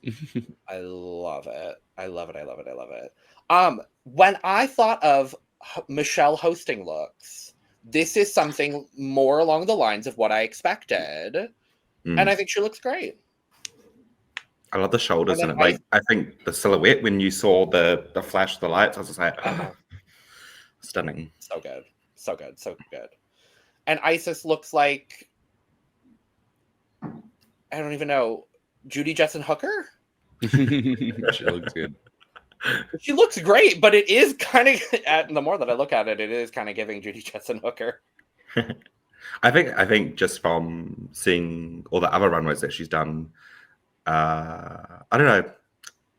I love it. I love it. I love it. I love it. When I thought of Michelle hosting looks, this is something more along the lines of what I expected. And I think she looks great. I love the shoulders in it. Like, I think the silhouette, when you saw the flash of the lights, I was just like, stunning. So good. So good. So good. And Isis looks like, I don't even know, Judy Jetson Hooker? She looks good. She looks great, but it is kind of, the more that I look at it, it is kind of giving Judy Jetson Hooker. I think just from seeing all the other runways that she's done, I don't know.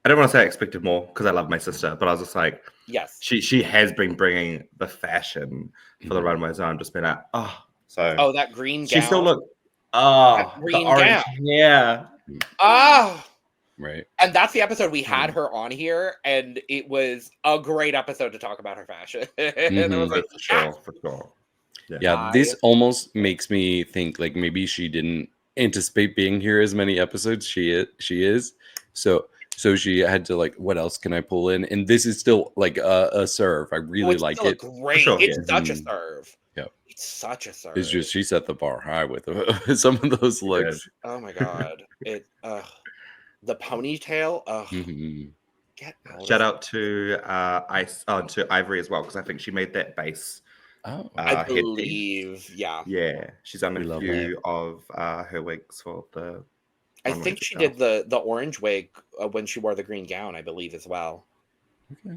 I don't want to say I expected more because I love my sister, but I was just like, yes, she has been bringing the fashion for the runways, and I'm just been like, that green gown. She still looked, that green gown. Yeah. Right. And that's the episode we had her on here, and it was a great episode to talk about her fashion. And I was like, for sure. Yeah, this almost makes me think like maybe she didn't anticipate being here as many episodes she is. So she had to like, what else can I pull in? And this is still like a serve. I really like it. Great. Sure, it's such a serve. Yeah. It's such a serve. It's just she set the bar high with some of those looks. Oh my god. The ponytail. Shout out to to Ivory as well, because I think she made that base. I believe, yeah. She's done a few of her wigs for the. I think she did the orange wig when she wore the green gown, I believe, as well. Okay.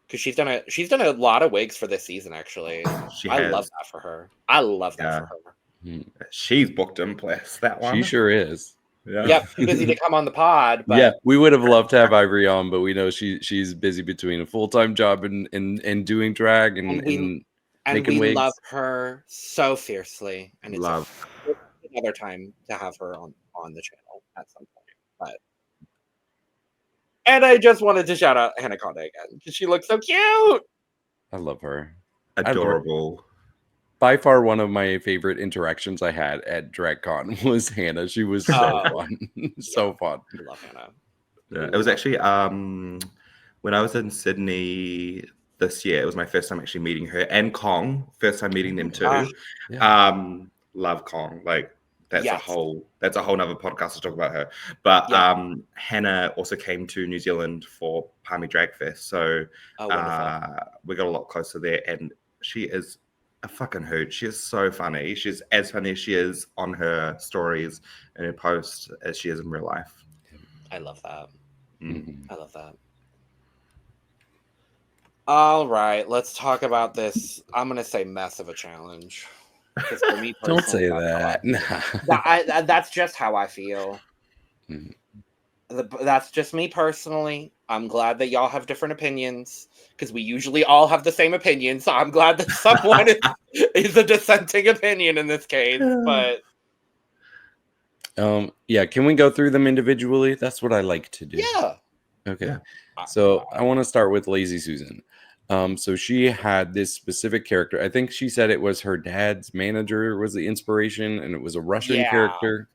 Because she's done a lot of wigs for this season, actually. I love that for her. I love that for her. She's booked in place, that one. She sure is. Yeah. Yep, too busy to come on the pod. But... Yeah, we would have loved to have Ivory on, but we know she's busy between a full-time job and doing drag and making wigs. Love her so fiercely, and it's love another time to have her on the channel at some point. And I just wanted to shout out Hannah Conde again because she looks so cute. I love her. Adorable. By far, one of my favorite interactions I had at DragCon was Hannah. She was so fun. So fun. I love Hannah. Yeah, it was actually when I was in Sydney this year, it was my first time actually meeting her, and Kong, first time meeting them too. Love Kong. Like that's a whole nother podcast to talk about her. But Hannah also came to New Zealand for Palmy Drag Fest. So we got a lot closer there, and she is a fucking hoot. She is so funny. She's as funny as she is on her stories and her posts as she is in real life. I love that. Mm-hmm. I love that. All right, let's talk about this. I'm gonna say mess of a challenge. For me Don't say that. Nah. That's just how I feel. Mhm. That's just me personally. I'm glad that y'all have different opinions because we usually all have the same opinion. So I'm glad that someone is a dissenting opinion in this case. But yeah, can we go through them individually? That's what I like to do. yeah. Okay. Yeah. So I want to start with Lazy Susan. So she had this specific character. I think she said it was her dad's manager was the inspiration, and it was a Russian character.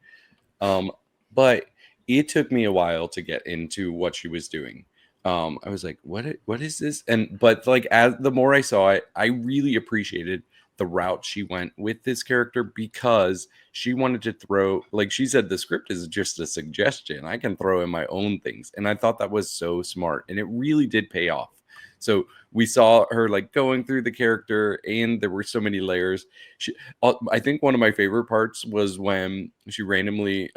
But it took me a while to get into what she was doing. I was like, what is this? But like as the more I saw it, I really appreciated the route she went with this character because she wanted to throw, like she said, the script is just a suggestion. I can throw in my own things. And I thought that was so smart. And it really did pay off. So we saw her like going through the character, and there were so many layers. I think one of my favorite parts was when she randomly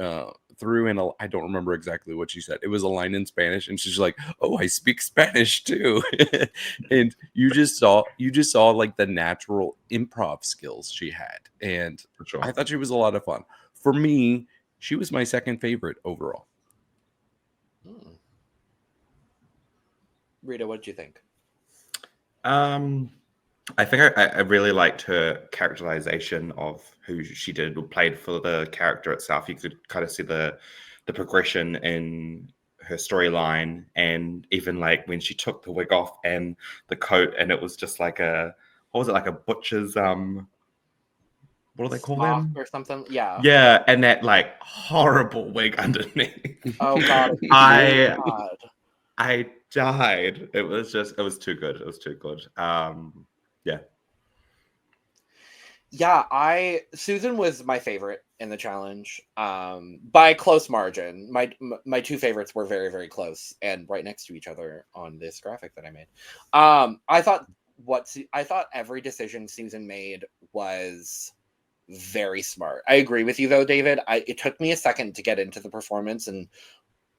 threw in I don't remember exactly what she said. It was a line in Spanish, and she's like, "Oh, I speak Spanish too." And you just saw like the natural improv skills she had, and For sure. I thought she was a lot of fun. For me, she was my second favorite overall. Rita, what did you think? I think I really liked her characterization of who she did or played for the character itself. You could kind of see the progression in her storyline, and even like when she took the wig off and the coat, and it was just like what was it, like a butcher's what do they call them or something? Yeah. Yeah, and that like horrible wig underneath. Oh God. I died. It was too good. It was too good. Yeah, Susan was my favorite in the challenge, by a close margin. My two favorites were very, very close and right next to each other on this graphic that I made. I thought every decision Susan made was very smart. I agree with you though, David. It took me a second to get into the performance, and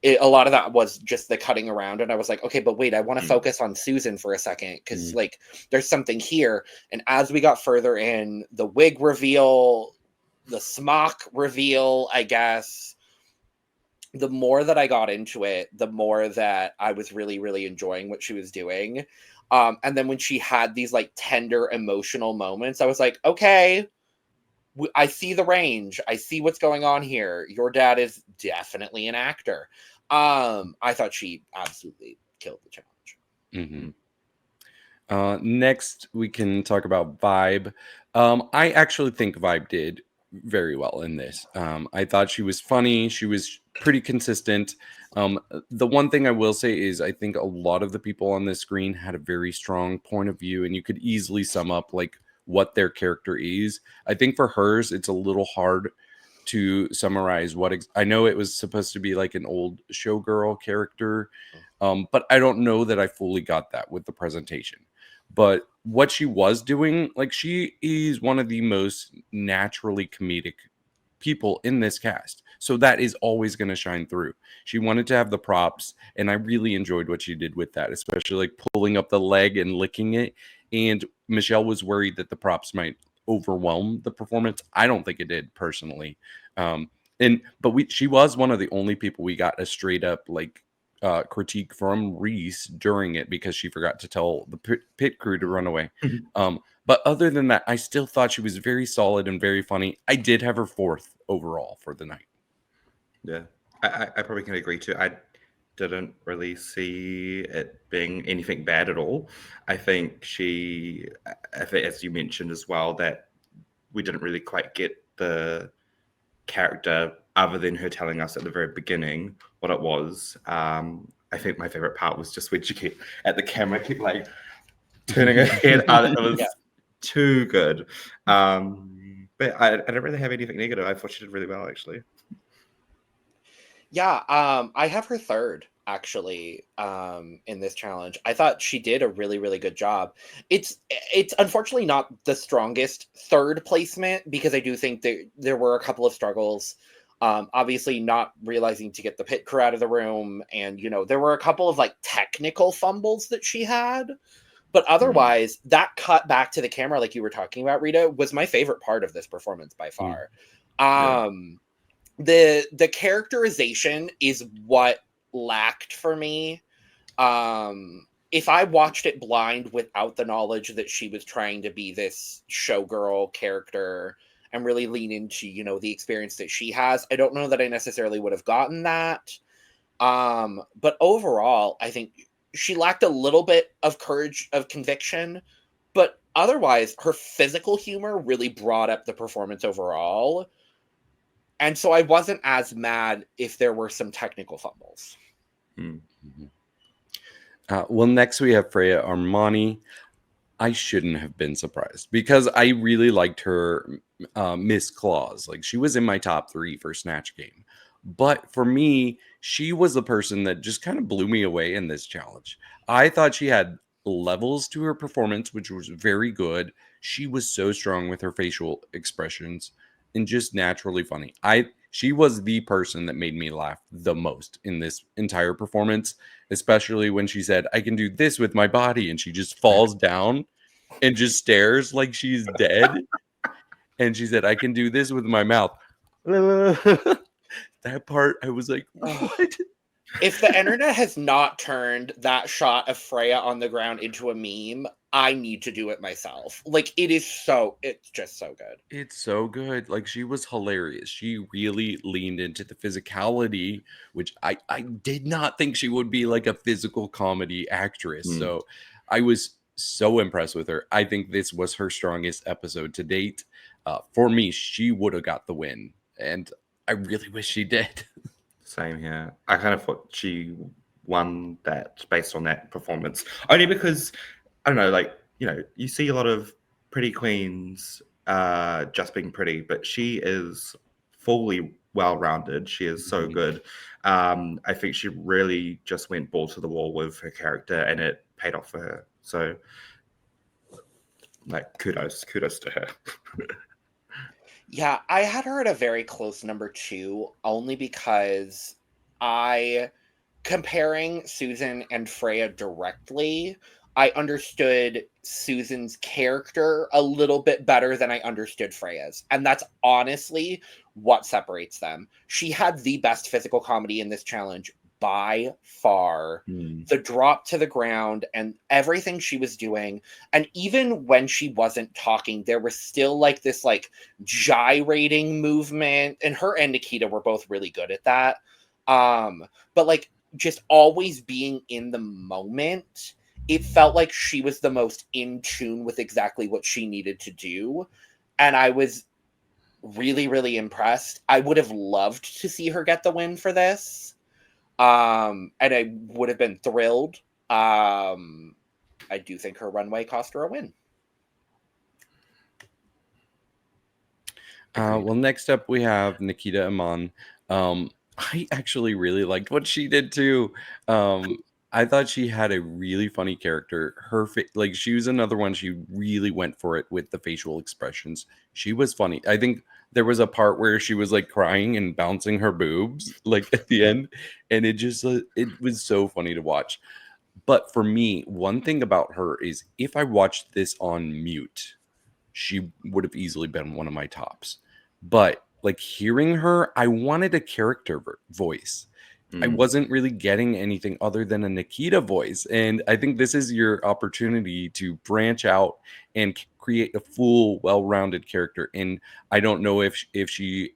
a lot of that was just the cutting around, and I was like, okay, but wait, I want to focus on Susan for a second because like there's something here. And as we got further in, the wig reveal, the smock reveal, I guess, the more that I got into it, the more that I was really, really enjoying what she was doing. And then when she had these like tender emotional moments, I was like, okay, I see the range. I see what's going on here. Your dad is definitely an actor. I thought she absolutely killed the challenge. Next, we can talk about Vibe. I actually think Vibe did very well in this. I thought she was funny. She was pretty consistent. The one thing I will say is I think a lot of the people on this screen had a very strong point of view, and you could easily sum up like what their character is. I think for hers, it's a little hard to summarize what I know it was supposed to be like an old showgirl character, but I don't know that I fully got that with the presentation. But what she was doing, like she is one of the most naturally comedic people in this cast. So that is always going to shine through. She wanted to have the props, and I really enjoyed what she did with that, especially like pulling up the leg and licking it. And Michelle was worried that the props might overwhelm the performance. I don't think it did personally. But she was one of the only people we got a straight up like critique from Reese during it because she forgot to tell the pit crew to run away. But other than that, I still thought she was very solid and very funny. I did have her fourth overall for the night. Yeah, I probably can agree too. I didn't really see it being anything bad at all. I think as you mentioned as well, that we didn't really quite get the character other than her telling us at the very beginning what it was. I think my favorite part was just when she kept at the camera, kept like turning her head out. It was too good. But I don't really have anything negative. I thought she did really well, actually. Yeah, I have her third. actually, in this challenge. I thought she did a really, really good job. It's unfortunately not the strongest third placement, because I do think there were a couple of struggles. Obviously not realizing to get the pit crew out of the room, and there were a couple of like technical fumbles that she had. But otherwise, that cut back to the camera, like you were talking about, Rita, was my favorite part of this performance by far. The characterization is what lacked for me. If I watched it blind without the knowledge that she was trying to be this showgirl character and really lean into, the experience that she has, I don't know that I necessarily would have gotten that. But overall, I think she lacked a little bit of courage, of conviction, but otherwise her physical humor really brought up the performance overall. And so I wasn't as mad if there were some technical fumbles. Mm-hmm. Well, next we have Freya Armani. I shouldn't have been surprised because I really liked her Miss Claus. Like, she was in my top 3 for Snatch Game. But for me, she was the person that just kind of blew me away in this challenge. I thought she had levels to her performance, which was very good. She was so strong with her facial expressions and just naturally funny. She was the person that made me laugh the most in this entire performance, especially when she said, "I can do this with my body," and she just falls down and just stares like she's dead. And she said, "I can do this with my mouth." That part, I was like, what? If the internet has not turned that shot of Freya on the ground into a meme, I need to do it myself. Like, it's just so good. It's so good. Like, she was hilarious. She really leaned into the physicality, which I did not think she would be like a physical comedy actress. So I was so impressed with her. I think this was her strongest episode to date. For me, she would have got the win. And I really wish she did. Same here. I kind of thought she won that based on that performance. Only because, I don't know, like, you see a lot of pretty queens just being pretty, but she is fully well-rounded. She is so good. I think she really just went ball to the wall with her character, and it paid off for her. So, like, kudos to her. Yeah, I had her at a very close number 2, only because comparing Susan and Freya directly, I understood Susan's character a little bit better than I understood Freya's. And that's honestly what separates them. She had the best physical comedy in this challenge by far. The drop to the ground and everything she was doing, and even when she wasn't talking, there was still like this like gyrating movement, and her and Nikita were both really good at that. But like, just always being in the moment, it felt like she was the most in tune with exactly what she needed to do, and I was really, really impressed. I would have loved to see her get the win for this. And I would have been thrilled. I do think her runway cost her a win. Well, next up we have Nikita Aman. I actually really liked what she did too. I thought she had a really funny character. Like, she was another one. She really went for it with the facial expressions. She was funny. I think there was a part where she was like crying and bouncing her boobs like at the end, and it was so funny to watch. But for me, one thing about her is if I watched this on mute, she would have easily been one of my tops. But like, hearing her, I wanted a character voice. I wasn't really getting anything other than a Nikita voice. And I think this is your opportunity to branch out and create a full, well-rounded character. And I don't know if she,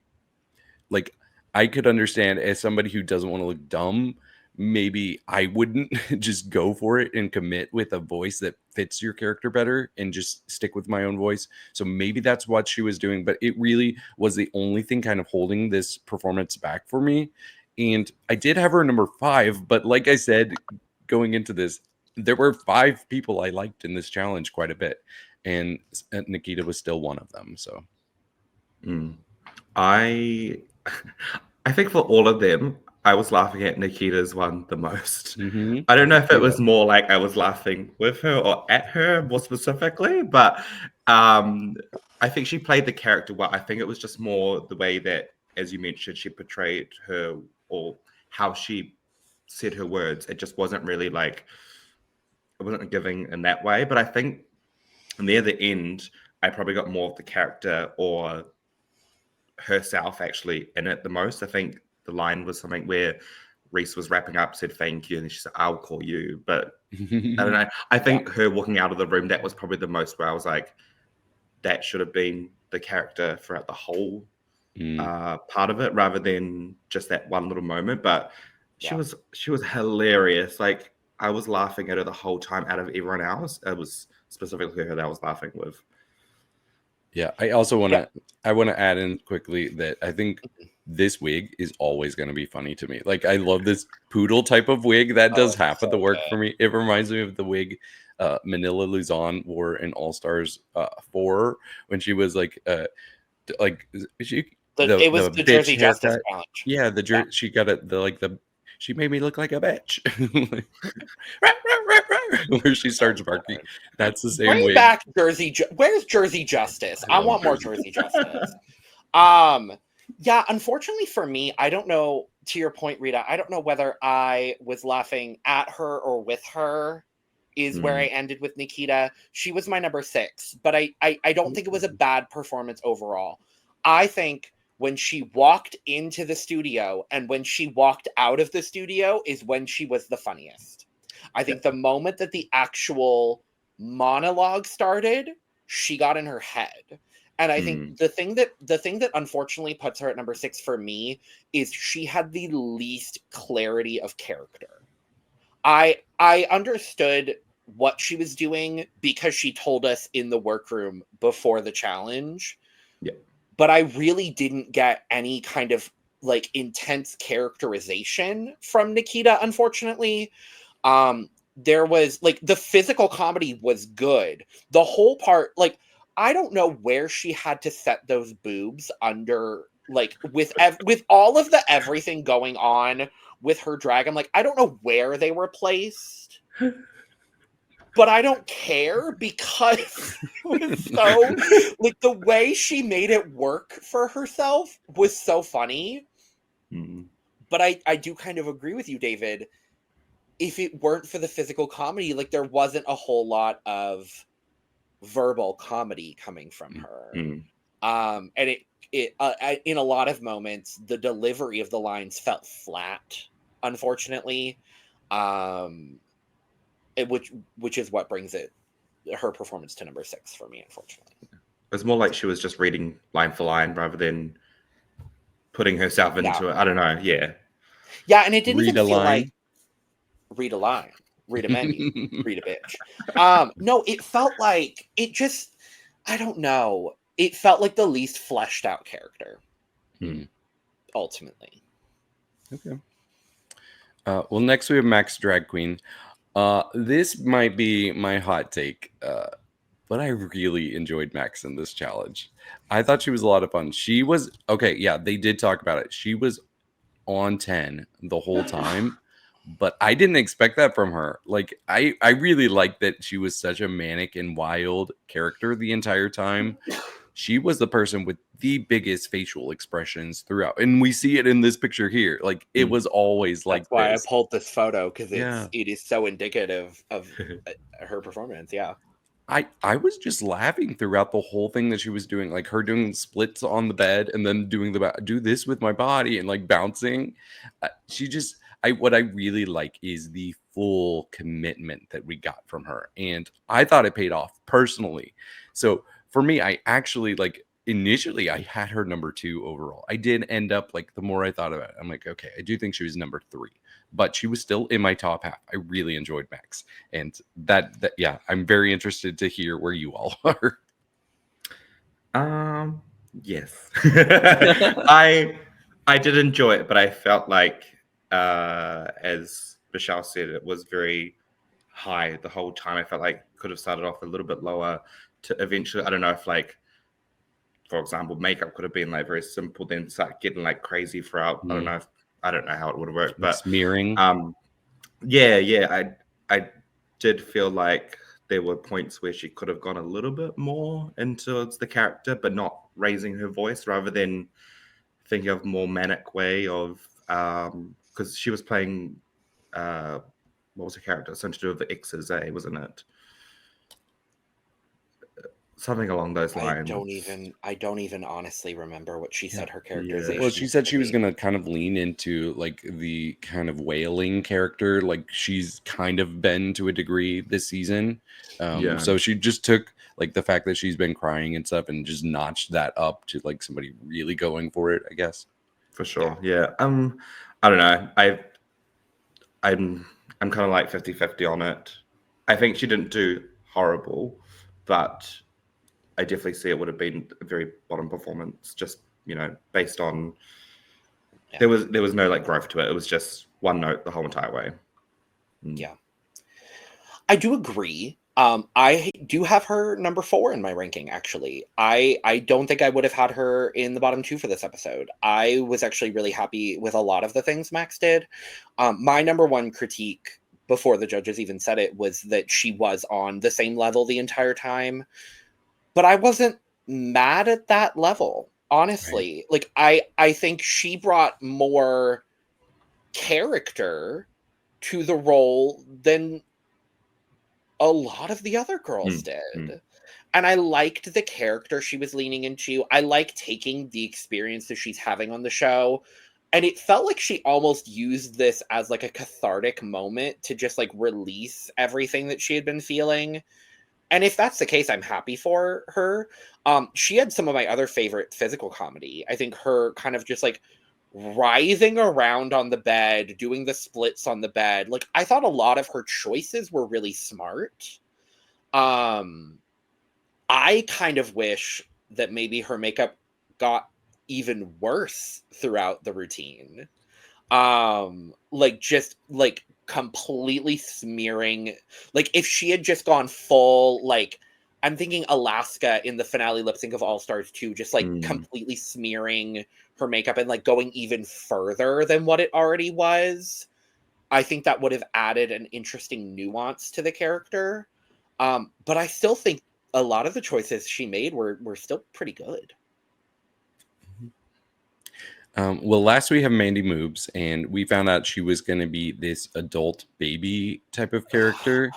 like, I could understand as somebody who doesn't want to look dumb, maybe I wouldn't just go for it and commit with a voice that fits your character better and just stick with my own voice. So maybe that's what she was doing, but it really was the only thing kind of holding this performance back for me. And I did have her number 5, but like I said, going into this, there were 5 people I liked in this challenge quite a bit, and Nikita was still one of them. So I think for all of them, I was laughing at Nikita's one the most. Mm-hmm. I don't know if it was more like I was laughing with her or at her more specifically, but I think she played the character well. I think it was just more the way that, as you mentioned, she portrayed her or how she said her words. It just wasn't really like, it wasn't giving in that way. But I think near the end, I probably got more of the character or herself actually in it the most. I think the line was something where Reese was wrapping up, said thank you, and then she said, I'll call you. But I don't know. I think her walking out of the room, that was probably the most where I was like, that should have been the character throughout the whole part of it, rather than just that one little moment. But she was hilarious. Like, I was laughing at her the whole time out of everyone else. It was specifically her that I was laughing with. Yeah, I also want to add in quickly that I think this wig is always going to be funny to me. Like, I love this poodle type of wig. That does half of the work for me. It reminds me of the wig Manila Luzon wore in All Stars 4 when she was like it was the Jersey Justice challenge. Yeah, she got she made me look like a bitch. Where she starts barking. That's the same way. Bring back where's Jersey Justice? I want more Jersey Justice. Yeah, unfortunately for me, I don't know, to your point, Rita, I don't know whether I was laughing at her or with her is where I ended with Nikita. She was my number 6, but I don't think it was a bad performance overall. I think when she walked into the studio and when she walked out of the studio is when she was the funniest. I think the moment that the actual monologue started, she got in her head. And I think the thing that unfortunately puts her at number 6 for me is she had the least clarity of character. I understood what she was doing because she told us in the workroom before the challenge. Yeah. But I really didn't get any kind of like intense characterization from Nikita, unfortunately. There was like the physical comedy was good. The whole part, like, I don't know where she had to set those boobs under, like, with all of the everything going on with her drag. I'm like, I don't know where they were placed, but I don't care because it was so, like, the way she made it work for herself was so funny. Mm-hmm. But I do kind of agree with you, David. If it weren't for the physical comedy, like, there wasn't a whole lot of verbal comedy coming from her. And it in a lot of moments, the delivery of the lines felt flat, unfortunately. Which is what brings her performance to number 6 for me, unfortunately. It's more like she was just reading line for line rather than putting herself into it. I don't know. Yeah. Yeah, and it didn't even feel like read a line, read a menu, read a bitch. No, it felt like it just, I don't know. It felt like the least fleshed out character. Ultimately. Okay. Well, next we have Max Drag Queen. This might be my hot take, but I really enjoyed Max in this challenge. I thought she was a lot of fun. She was, okay, yeah, they did talk about it. She was on 10 the whole time, but I didn't expect that from her. Like, I really liked that she was such a manic and wild character the entire time. She was the person with the biggest facial expressions throughout. And we see it in this picture here. Like, it was always like That's why this. I pulled this photo, because it is so indicative of her performance. Yeah. I was just laughing throughout the whole thing that she was doing, like her doing splits on the bed and then doing do this with my body and like bouncing. What I really like is the full commitment that we got from her, and I thought it paid off personally. So for me, I actually, like, initially I had her number 2 overall. I did end up, like, the more I thought about it, I'm like, okay, I do think she was number 3. But she was still in my top half. I really enjoyed Max. And that yeah, I'm very interested to hear where you all are. Yes. I did enjoy it, but I felt like, as Michelle said, it was very high the whole time. I felt like could have started off a little bit lower to eventually, I don't know if, like, for example, makeup could have been like very simple, then start getting like crazy throughout. I don't know if I don't know how it would have worked, but smearing. I did feel like there were points where she could have gone a little bit more into the character, but not raising her voice, rather than thinking of more manic way of because she was playing what was her character? Something to do with the X's, wasn't it? Something along those lines. I don't even honestly remember what she said her characterization. Well, she said she was going to kind of lean into like the kind of wailing character, like she's kind of been to a degree this season. So she just took like the fact that she's been crying and stuff and just notched that up to like somebody really going for it, I guess. For sure. Yeah. I don't know. I'm kind of like 50-50 on it. I think she didn't do horrible, but I definitely see it would have been a very bottom performance, just, based on there was no like growth to it. It was just one note the whole entire way. Yeah. I do agree. I do have her number 4 in my ranking, actually. I don't think I would have had her in the bottom 2 for this episode. I was actually really happy with a lot of the things Max did. My number 1 critique, before the judges even said it, was that she was on the same level the entire time. But I wasn't mad at that level, honestly. Right. Like, I think she brought more character to the role than a lot of the other girls did. And I liked the character she was leaning into. I like taking the experience that she's having on the show. And it felt like she almost used this as like a cathartic moment to just like release everything that she had been feeling. And if that's the case, I'm happy for her. She had some of my other favorite physical comedy. I think her kind of just like writhing around on the bed, doing the splits on the bed. Like, I thought a lot of her choices were really smart. I kind of wish that maybe her makeup got even worse throughout the routine. Like completely smearing. Like, if she had just gone full, like, I'm thinking Alaska in the finale lip sync of All Stars 2, just like completely smearing her makeup and like going even further than what it already was. I think that would have added an interesting nuance to the character. But I still think a lot of the choices she made were still pretty good. Well, last we have Mandy Moobs, and we found out she was going to be this adult baby type of character.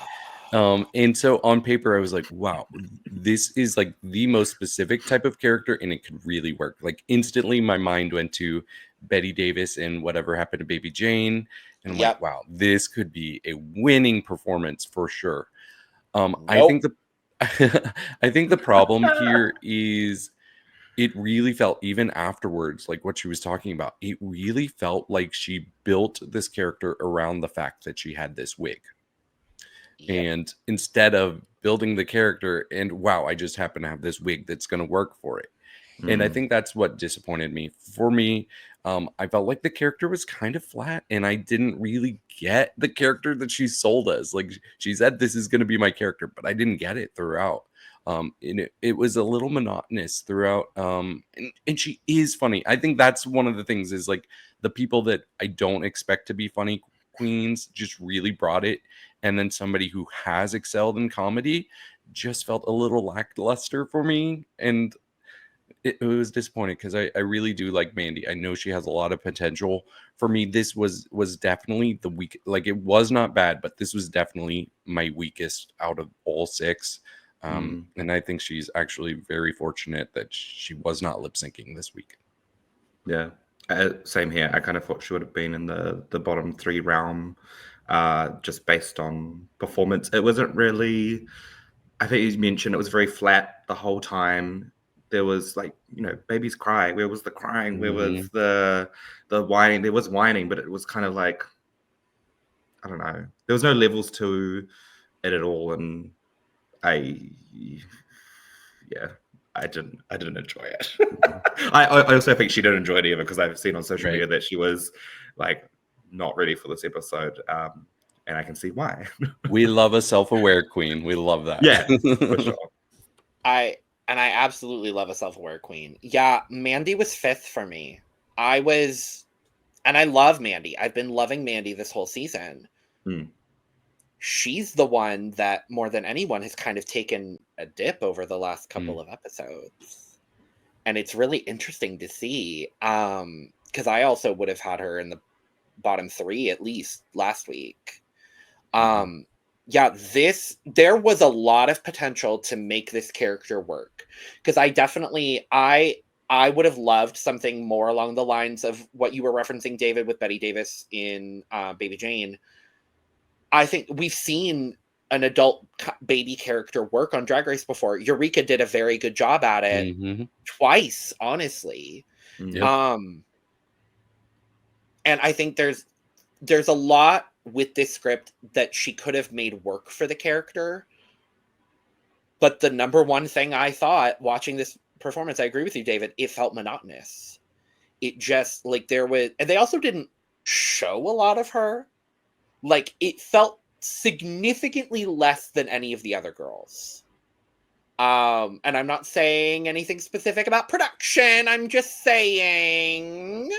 And so on paper, I was like, wow, this is like the most specific type of character, and it could really work. Like, instantly, my mind went to Betty Davis and Whatever Happened to Baby Jane. And I'm like, wow, this could be a winning performance for sure. I think the problem here is it really felt, even afterwards, like what she was talking about, it really felt like she built this character around the fact that she had this wig. And instead of building the character and, wow, I just happen to have this wig that's going to work for it. And I think that's what disappointed me. For me, I felt like the character was kind of flat, and I didn't really get the character that she sold us. Like, she said, this is going to be my character, but I didn't get it throughout. And it was a little monotonous throughout. And she is funny. I think that's one of the things, is like the people that I don't expect to be funny queens just really brought it. And then somebody who has excelled in comedy just felt a little lackluster for me. And it was disappointing, because I really do like Mandy. I know she has a lot of potential. For me, this was definitely the weak. Like, it was not bad, but this was definitely my weakest out of all 6. And I think she's actually very fortunate that she was not lip syncing this week. Yeah, same here. I kind of thought she would have been in the bottom 3 realm, just based on performance. It wasn't really, I think you mentioned, it was very flat the whole time. There was like, babies cry. Where was the crying? Where was the whining? There was whining, but it was kind of like, I don't know. There was no levels to it at all. And I didn't enjoy it. I also think she didn't enjoy it either, because I've seen on social media that she was like not ready for this episode, and I can see why. We love a self-aware queen. We love that. Yeah, for sure. I absolutely love a self-aware queen. Yeah, Mandy was 5th for me. I was And I love Mandy. I've been loving Mandy this whole season. She's the one that more than anyone has kind of taken a dip over the last couple of episodes. And it's really interesting to see. Because I also would have had her in the bottom 3 at least last week. There was a lot of potential to make this character work. Because I would have loved something more along the lines of what you were referencing, David, with Betty Davis in Baby Jane. I think we've seen an adult baby character work on Drag Race before. Eureka did a very good job at it twice, honestly. And I think there's a lot with this script that she could have made work for the character. But the number one thing I thought watching this performance, I agree with you, David, it felt monotonous. It just, like, and they also didn't show a lot of her. Like, it felt significantly less than any of the other girls. And I'm not saying anything specific about production. I'm just saying.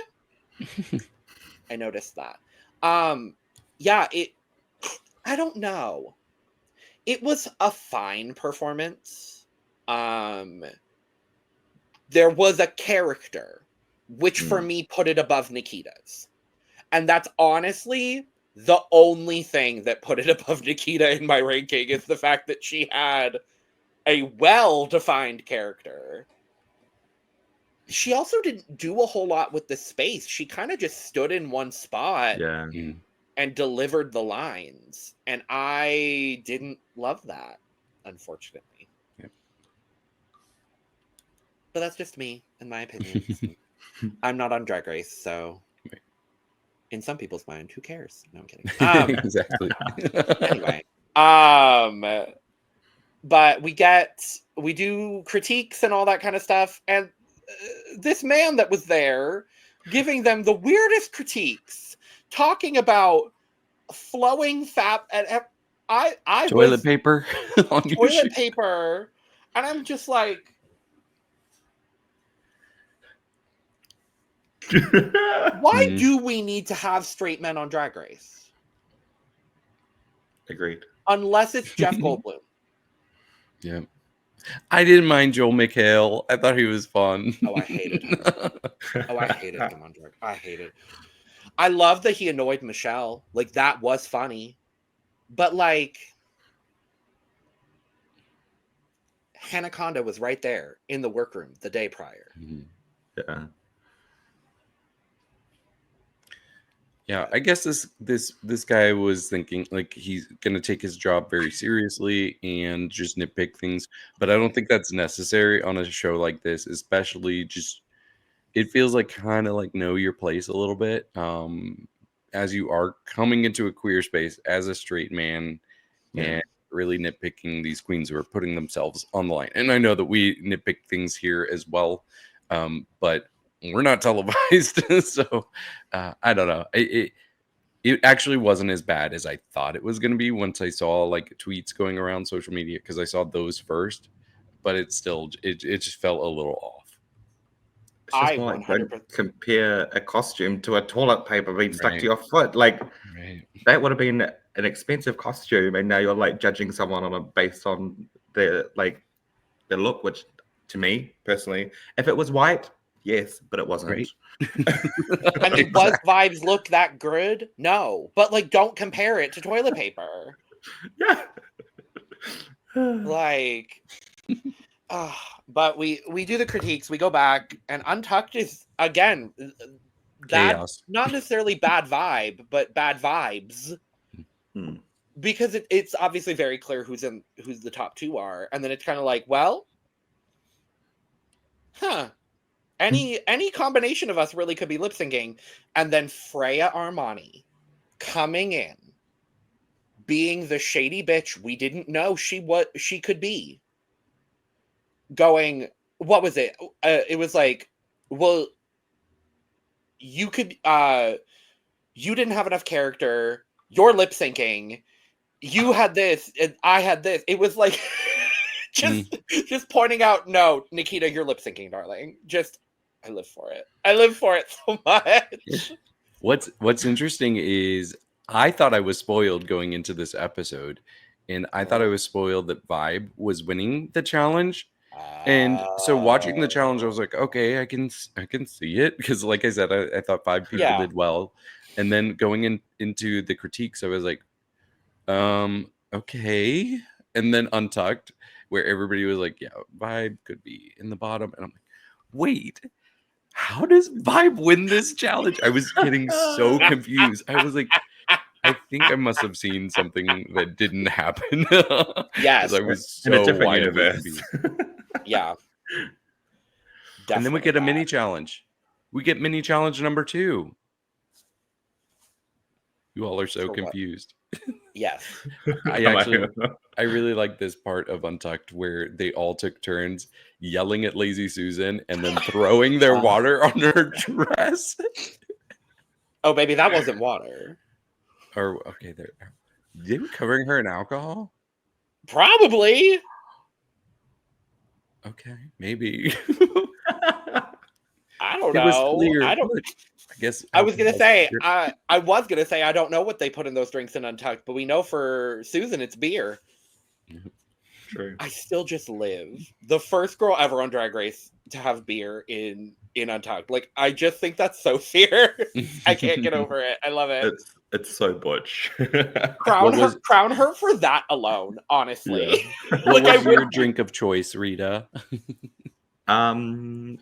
I noticed that. I don't know. It was a fine performance. There was a character, which for me put it above Nikita's. And that's honestly the only thing that put it above Nikita in my ranking, is the fact that she had a well-defined character. She also didn't do a whole lot with the space. She kind of just stood in one spot and delivered the lines. And I didn't love that, unfortunately. Yep. But that's just me, in my opinion. I'm not on Drag Race, so in some people's mind, who cares? No, I'm kidding. Exactly. Anyway, but we do critiques and all that kind of stuff, and this man that was there giving them the weirdest critiques, talking about flowing fat and toilet paper on toilet paper, and I'm just like, why do we need to have straight men on Drag Race? Agreed. Unless it's Jeff Goldblum. Yeah. I didn't mind Joel McHale. I thought he was fun. Oh, I hated him. I hated him on Drag. I hated. I love that he annoyed Michelle. Like, that was funny. But, like, Hanaconda was right there in the workroom the day prior. Yeah. Yeah, I guess this guy was thinking like he's gonna take his job very seriously and just nitpick things, but I don't think that's necessary on a show like this, especially just it feels like kind of like know your place a little bit. As you are coming into a queer space as a straight man and really nitpicking these queens who are putting themselves on the line. And I know that we nitpick things here as well, but we're not televised, so I don't know. It actually wasn't as bad as I thought it was going to be once I saw like tweets going around social media, because I saw those first, but it just felt a little off. It's just more like, don't compare a costume to a toilet paper being stuck to your foot. Like that would have been an expensive costume, and now you're like judging someone based on their look, which to me personally, if it was white, yes, but it wasn't. Right. I mean, was Vibes look that good? No, but like, don't compare it to toilet paper. Yeah. Like, but we do the critiques. We go back, and Untucked is again that not necessarily bad vibe, but bad vibes. Because it's obviously very clear who's the top two are, and then it's kind of like, well, any combination of us really could be lip syncing. And then Freya Armani coming in, being the shady bitch we didn't know she could be. Going, what was it? It was like, well, you could, you didn't have enough character. You're lip syncing. You had this, and I had this. It was like, just pointing out, no, Nikita, you're lip syncing, darling. I live for it. I live for it so much. What's interesting is I thought I was spoiled going into this episode, and I thought I was spoiled that Vibe was winning the challenge. And so watching the challenge, I was like, okay, I can see it, because like I said, I thought 5 people did well. And then going into the critiques, I was like, okay. And then Untucked, where everybody was like, yeah, Vibe could be in the bottom. And I'm like, wait, how does Vibe win this challenge? I was getting so confused. I was like, I think I must have seen something that didn't happen. Yes. I was so in a different wildly universe. confused. Yeah. And then we get a mini challenge. We get mini challenge number 2. You all are so confused. Yes. I really like this part of Untucked where they all took turns yelling at Lazy Susan and then throwing their water on her dress. Oh, baby, that wasn't water. Or okay, they were covering her in alcohol? Probably. Okay, maybe. I don't It know. was clear. I don't. I guess I was gonna say. I was gonna say I don't know what they put in those drinks in Untucked, but we know for Susan it's beer. True. I still just live. The first girl ever on Drag Race to have beer in Untucked. Like, I just think that's so fair. I can't get over it. I love it. It's so butch. Crown her for that alone, honestly. Yeah. What was your drink of choice, Rita? I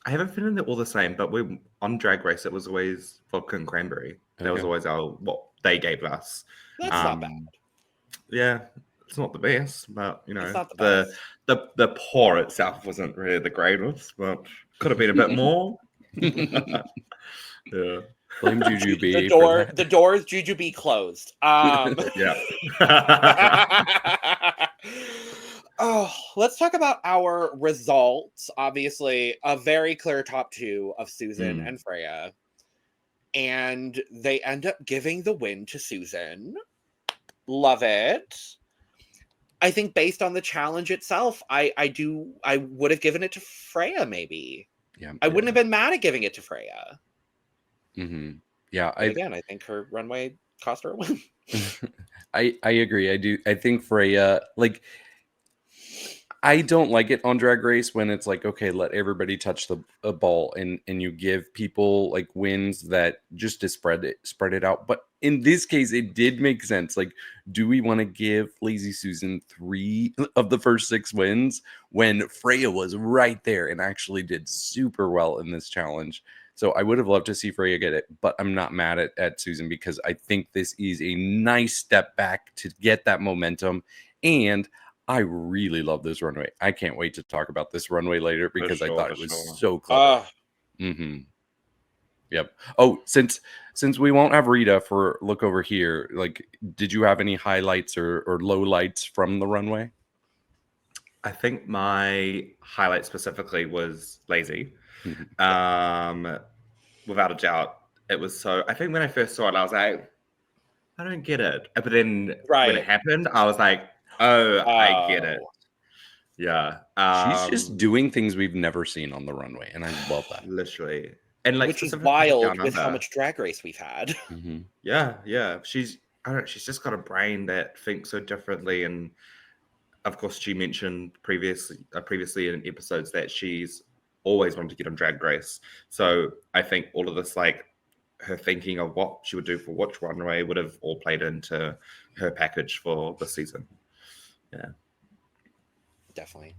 haven't been in all the same, but we on Drag Race it was always vodka and cranberry. That was always what they gave us. That's not bad. Yeah, it's not the best, but you know, It's not the the pour itself wasn't really the greatest, but could have been a bit more. Yeah. Blame Jujubee. The door is Jujubee closed. Yeah. Oh, let's talk about our results. Obviously, a very clear top 2 of Susan and Freya. And they end up giving the win to Susan. Love it. I think based on the challenge itself, I would have given it to Freya, maybe. Yeah. I wouldn't have been mad at giving it to Freya. Mm-hmm. Yeah. I think her runway cost her a win. I agree. I do. I think Freya, like, I don't like it on Drag Race when it's like, okay, let everybody touch a ball and you give people like wins that just to spread it out. But in this case, it did make sense. Like, do we want to give Lazy Susan 3 of the first 6 wins when Freya was right there and actually did super well in this challenge? So I would have loved to see Freya get it, but I'm not mad at Susan because I think this is a nice step back to get that momentum. And I really love this runway. I can't wait to talk about this runway later because I thought it was so clever. Yep. Oh, since we won't have Rita for look over here, like, did you have any highlights or lowlights from the runway? I think my highlight specifically was Lazy. Without a doubt, it was so. I think when I first saw it, I was like, I don't get it. But then when it happened, I was like, oh, I get it. Yeah. She's just doing things we've never seen on the runway, and I love that. Literally. And like, which is wild with how much Drag Race we've had. Yeah. She's just got a brain that thinks so differently. And of course, she mentioned previously in episodes that she's always wanted to get on Drag Race. So I think all of this, like, her thinking of what she would do for which runway would have all played into her package for this season. Yeah. Definitely.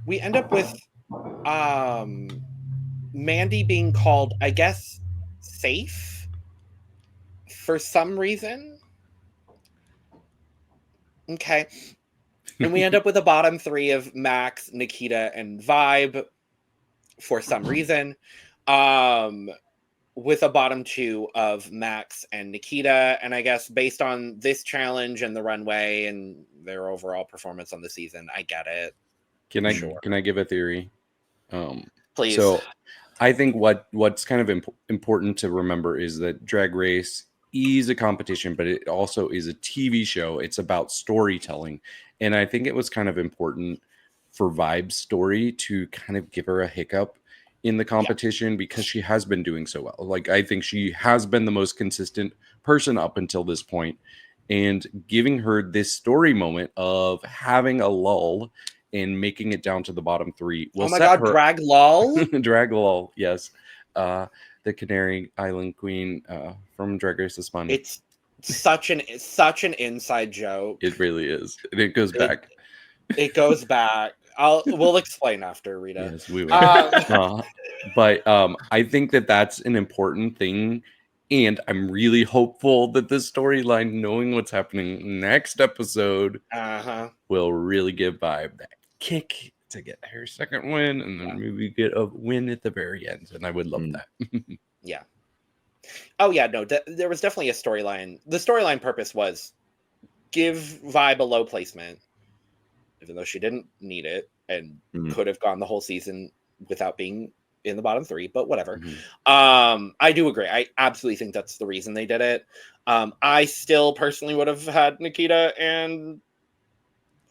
We end up with Mandy being called, I guess, safe for some reason. Okay. And we end up with a bottom 3 of Max, Nikita, and Vibe for some reason. With a bottom 2 of Max and Nikita. And I guess based on this challenge and the runway and their overall performance on the season, I get it. Can I give a theory? Please. So I think what's kind of important to remember is that Drag Race is a competition, but it also is a TV show. It's about storytelling. And I think it was kind of important for Vibe's story to kind of give her a hiccup in the competition because she has been doing so well. Like, I think she has been the most consistent person up until this point, and giving her this story moment of having a lull and making it down to the bottom 3 will set her drag lull. Drag lull, yes. The Canary Island Queen from Drag Race is fun. It's such an inside joke. It really is. And it goes back. It goes back. We'll explain after, Rita. Yes, we will. But I think that that's an important thing, and I'm really hopeful that this storyline, knowing what's happening next episode, will really give Vibe that kick to get her second win, and then maybe get a win at the very end. And I would love that. Yeah. Oh yeah, no, there was definitely a storyline. The storyline purpose was give Vibe a low placement, even though she didn't need it and could have gone the whole season without being in the bottom 3, but whatever. I do agree. I absolutely think that's the reason they did it. I still personally would have had Nikita and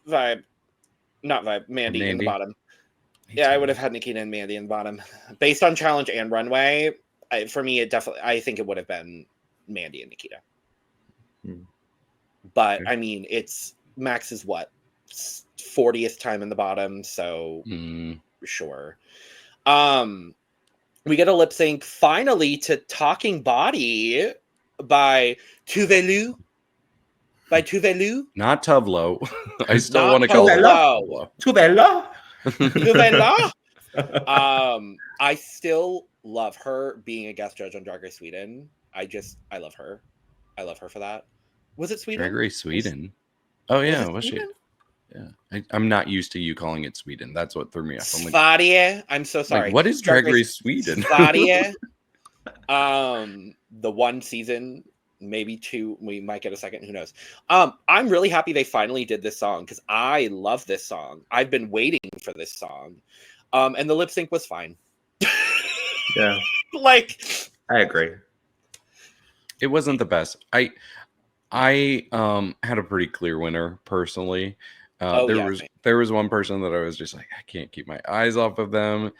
Mandy in the bottom. I would have had Nikita and Mandy in the bottom. Based on challenge and runway, for me, I think it would have been Mandy and Nikita. But I mean, it's Max's 40th time in the bottom, so sure. We get a lip sync finally to Talking Body by Tuvelu. Not Tuvlo. I still want to call it Tuvela. I still love her being a guest judge on Drag Race Sweden. I love her. I love her for that. Was it Sweden? Drag Race Sweden. Oh yeah, was she? Yeah, I'm not used to you calling it Sweden. That's what threw me off. I'm so sorry. Like, what is Drag Race Sweden? The one season, maybe 2. We might get a second. Who knows? I'm really happy they finally did this song because I love this song. I've been waiting for this song, and the lip sync was fine. Yeah, like I agree. It wasn't the best. I had a pretty clear winner personally. There was one person that I was just like, I can't keep my eyes off of them,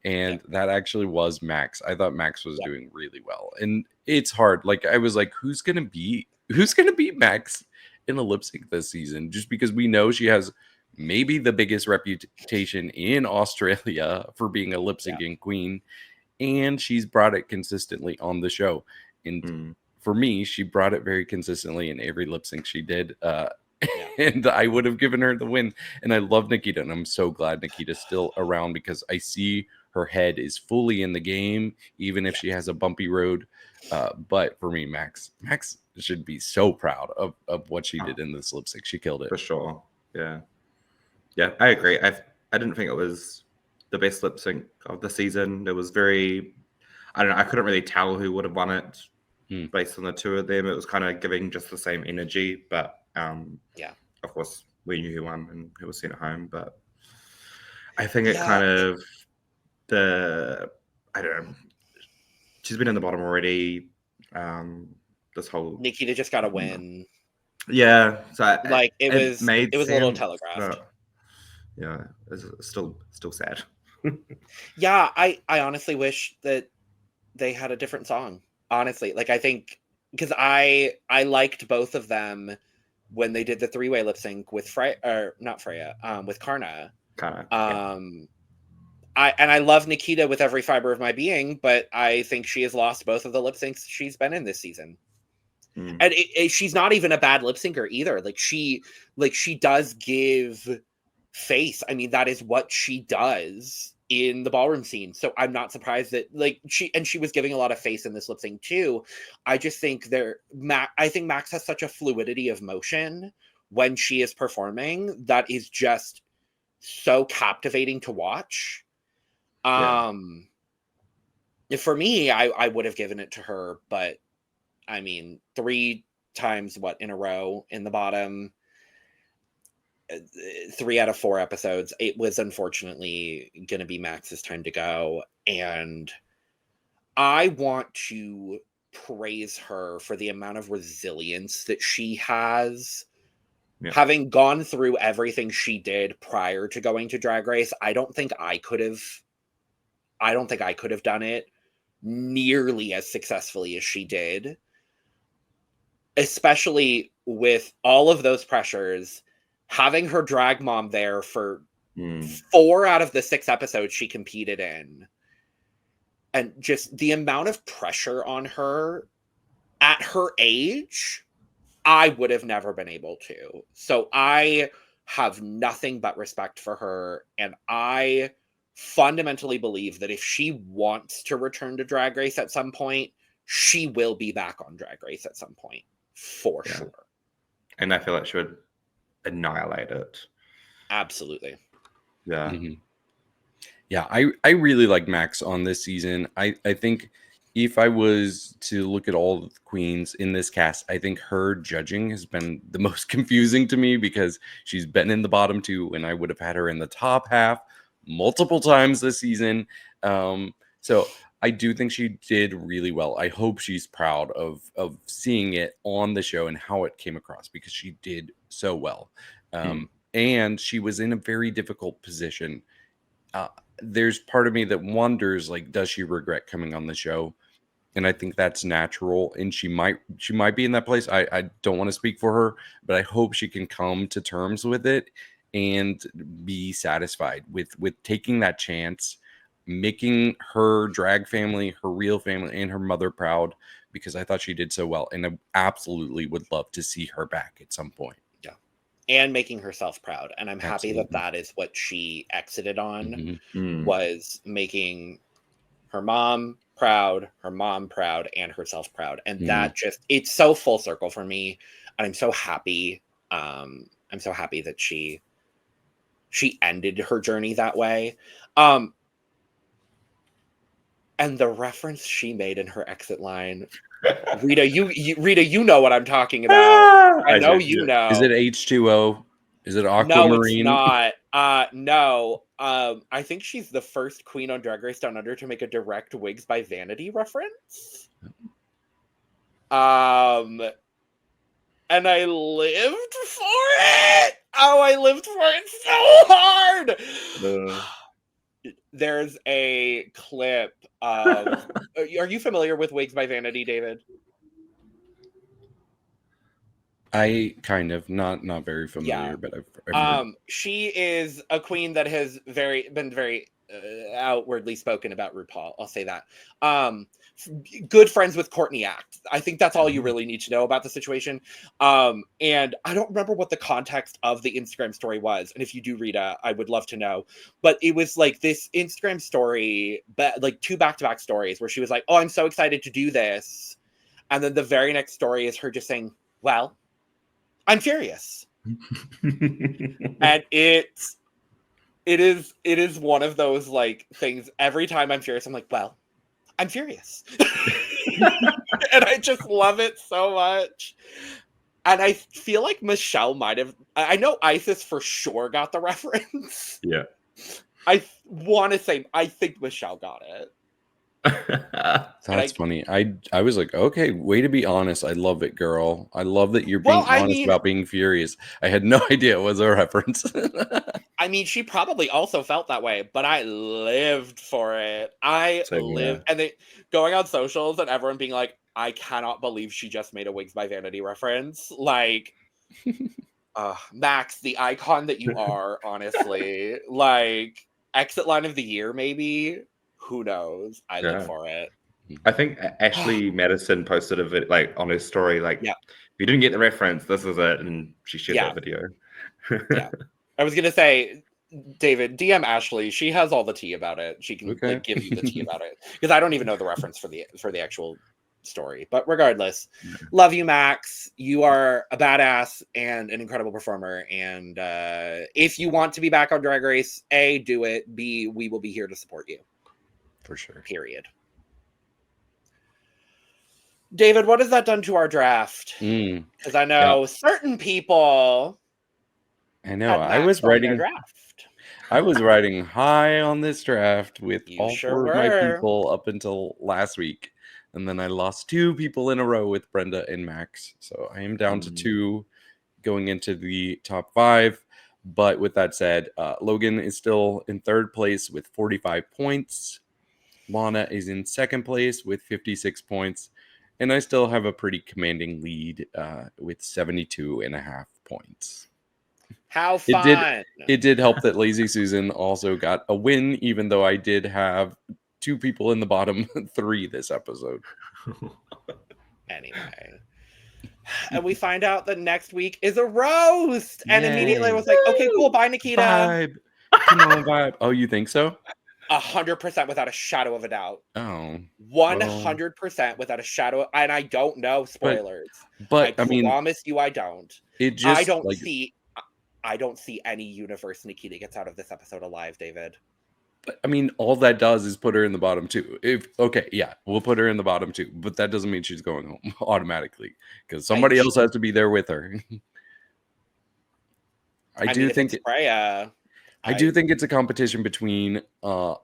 and that actually was Max. I thought Max was doing really well, and it's hard. Like, I was like, who's gonna beat Max in a lip sync this season? Just because we know she has maybe the biggest reputation in Australia for being a lip syncing queen, and she's brought it consistently on the show. And for me, she brought it very consistently in every lip sync she did. And I would have given her the win. And I love Nikita, and I'm so glad Nikita's still around because I see her head is fully in the game, even if she has a bumpy road. But for me, Max should be so proud of what she did in this lip sync. She killed it. For sure. Yeah. Yeah, I agree. I didn't think it was the best lip sync of the season. It was very, I don't know, I couldn't really tell who would have won it based on the two of them. It was kind of giving just the same energy, but of course we knew who won and who was sent home. But I think it kind of I don't know, she's been in the bottom already. This whole Nikita just got a win. Yeah, so it was a little telegraphed. Yeah, it's still sad. Yeah, I honestly wish that they had a different song. Honestly, like, I think because I liked both of them when they did the 3-way lip sync with with Karna. I love Nikita with every fiber of my being, but I think she has lost both of the lip syncs she's been in this season. And she's not even a bad lip syncer either. She does give face. I mean, that is what she does in the ballroom scene. So I'm not surprised that she was giving a lot of face in this lip sync too. I just think I think Max has such a fluidity of motion when she is performing that is just so captivating to watch. For me, I would have given it to her, but I mean, 3 times in a row in the bottom, 3 out of 4 episodes, it was unfortunately going to be Max's time to go. And I want to praise her for the amount of resilience that she has. Having gone through everything she did prior to going to Drag Race, I don't think I could have I don't think I could have done it nearly as successfully as she did, especially with all of those pressures, having her drag mom there for 4 out of the 6 episodes she competed in, and just the amount of pressure on her at her age, I would have never been able to. So I have nothing but respect for her, and I fundamentally believe that if she wants to return to Drag Race at some point, she will be back on Drag Race at some point, for sure. And I feel like she would annihilate it. Absolutely. Yeah. Mm-hmm. Yeah, I really like Max on this season. I think if I was to look at all of the queens in this cast, I think her judging has been the most confusing to me because she's been in the bottom 2 and I would have had her in the top half multiple times this season. So I do think she did really well. I hope she's proud of seeing it on the show and how it came across, because she did so well. And she was in a very difficult position. There's part of me that wonders, like, does she regret coming on the show? And I think that's natural, and she might be in that place. I don't want to speak for her, but I hope she can come to terms with it and be satisfied with taking that chance, making her drag family, her real family, and her mother proud, because I thought she did so well, and I absolutely would love to see her back at some point. And making herself proud. And I'm happy that is what she exited on, was making her mom proud, and herself proud. And that just, it's so full circle for me. And I'm so happy. I'm so happy that she ended her journey that way. And the reference she made in her exit line, Rita, you know what I'm talking about. I know you know. Is it H2O? Is it Aquamarine? No, it's not. No. I think she's the first queen on Drag Race Down Under to make a direct Wigs by Vanity reference. And I lived for it. Oh, I lived for it so hard. There's a clip of. Are you familiar with Wigs by Vanity, David? I kind of not very familiar, but I've heard. She is a queen that has been very outwardly spoken about RuPaul. I'll say that. Good friends with Courtney Act. I think that's all you really need to know about the situation. And I don't remember what the context of the Instagram story was. And if you do, Rita, I would love to know. But it was like this Instagram story, like 2 back-to-back stories where she was like, "Oh, I'm so excited to do this," and then the very next story is her just saying, "Well, I'm furious." And it is one of those like things. Every time I'm furious, I'm like, "Well, I'm furious." And I just love it so much. And I feel like Michelle might have. I know Isis for sure got the reference. Yeah. I want to say I think Michelle got it. That's funny. I was like, okay, way to be honest. I love it, girl. I love that you're being honest about being furious. I had no idea it was a reference. I mean, she probably also felt that way, but I lived for it. And going on socials and everyone being like, "I cannot believe she just made a Wigs by Vanity reference." Like, Max, the icon that you are, honestly. Like, exit line of the year, maybe. Who knows? I live for it. I think Ashley Madison posted a video, like, on his story, like, if you didn't get the reference, this is it, and she shared that video. I was gonna say, David, DM Ashley. She has all the tea about it. She can like, give you the tea about it, because I don't even know the reference for the actual story. But regardless, love you, Max. You are a badass and an incredible performer. And if you want to be back on Drag Race, A, do it. B, we will be here to support you. For sure. Period. David, what has that done to our draft? Because I know certain people. I know. I was riding high on this draft with all 4 of my people up until last week. And then I lost 2 people in a row with Brenda and Max. So I am down to 2 going into the top 5. But with that said, Logan is still in 3rd place with 45 points. Lana is in second place with 56 points. And I still have a pretty commanding lead with 72.5 points. How fun. It did help that Lazy Susan also got a win, even though I did have 2 people in the bottom 3 this episode. Anyway. And we find out that next week is a roast. And immediately I was like, okay, cool. Bye, Nikita. Vibe. Come on, vibe. Oh, you think so? 100% without a shadow of a doubt. Oh. 100% without a shadow. And I don't know spoilers. But I promise you I don't. I don't see any universe Nikita gets out of this episode alive, David. But I mean, all that does is put her in the bottom 2. We'll put her in the bottom 2, but that doesn't mean she's going home automatically because somebody else has to be there with her. I do think Freya. I do think it's a competition between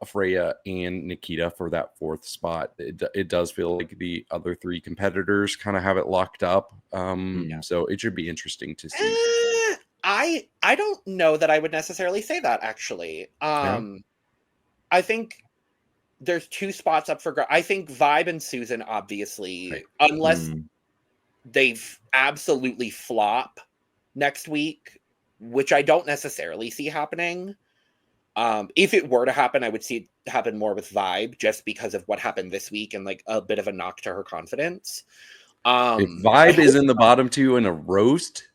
Freya and Nikita for that 4th spot. It does feel like the other 3 competitors kind of have it locked up. So it should be interesting to see. I don't know that I would necessarily say that, actually. I think there's 2 spots up for I think Vibe and Susan, obviously, unless they absolutely flop next week, which I don't necessarily see happening. If it were to happen, I would see it happen more with Vibe, just because of what happened this week and like a bit of a knock to her confidence. If Vibe is in the bottom 2 in a roast,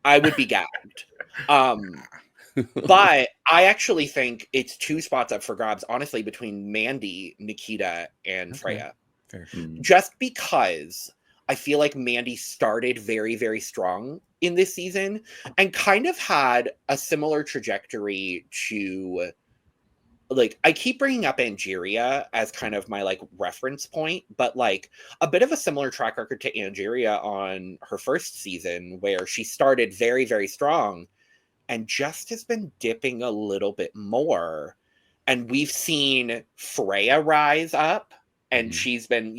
I would be gagged. But I actually think it's 2 spots up for grabs, honestly, between Mandy, Nikita, and Freya. Fair. Just because I feel like Mandy started very, very strong in this season and kind of had a similar trajectory to, like, I keep bringing up Angeria as kind of my, like, reference point, but, like, a bit of a similar track record to Angeria on her first season, where she started very, very strong and just has been dipping a little bit more. And we've seen Freya rise up, and she's been,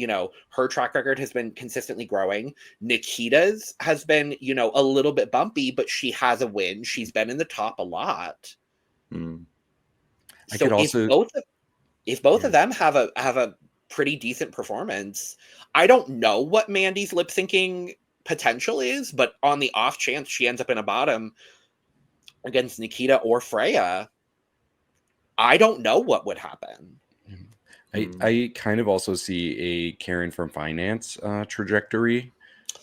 her track record has been consistently growing. Nikita's has been, a little bit bumpy, but she has a win. She's been in the top a lot. So if both of them have a pretty decent performance, I don't know what Mandy's lip syncing potential is, but on the off chance she ends up in a bottom against Nikita or Freya, I don't know what would happen. I kind of also see a Karen from Finance trajectory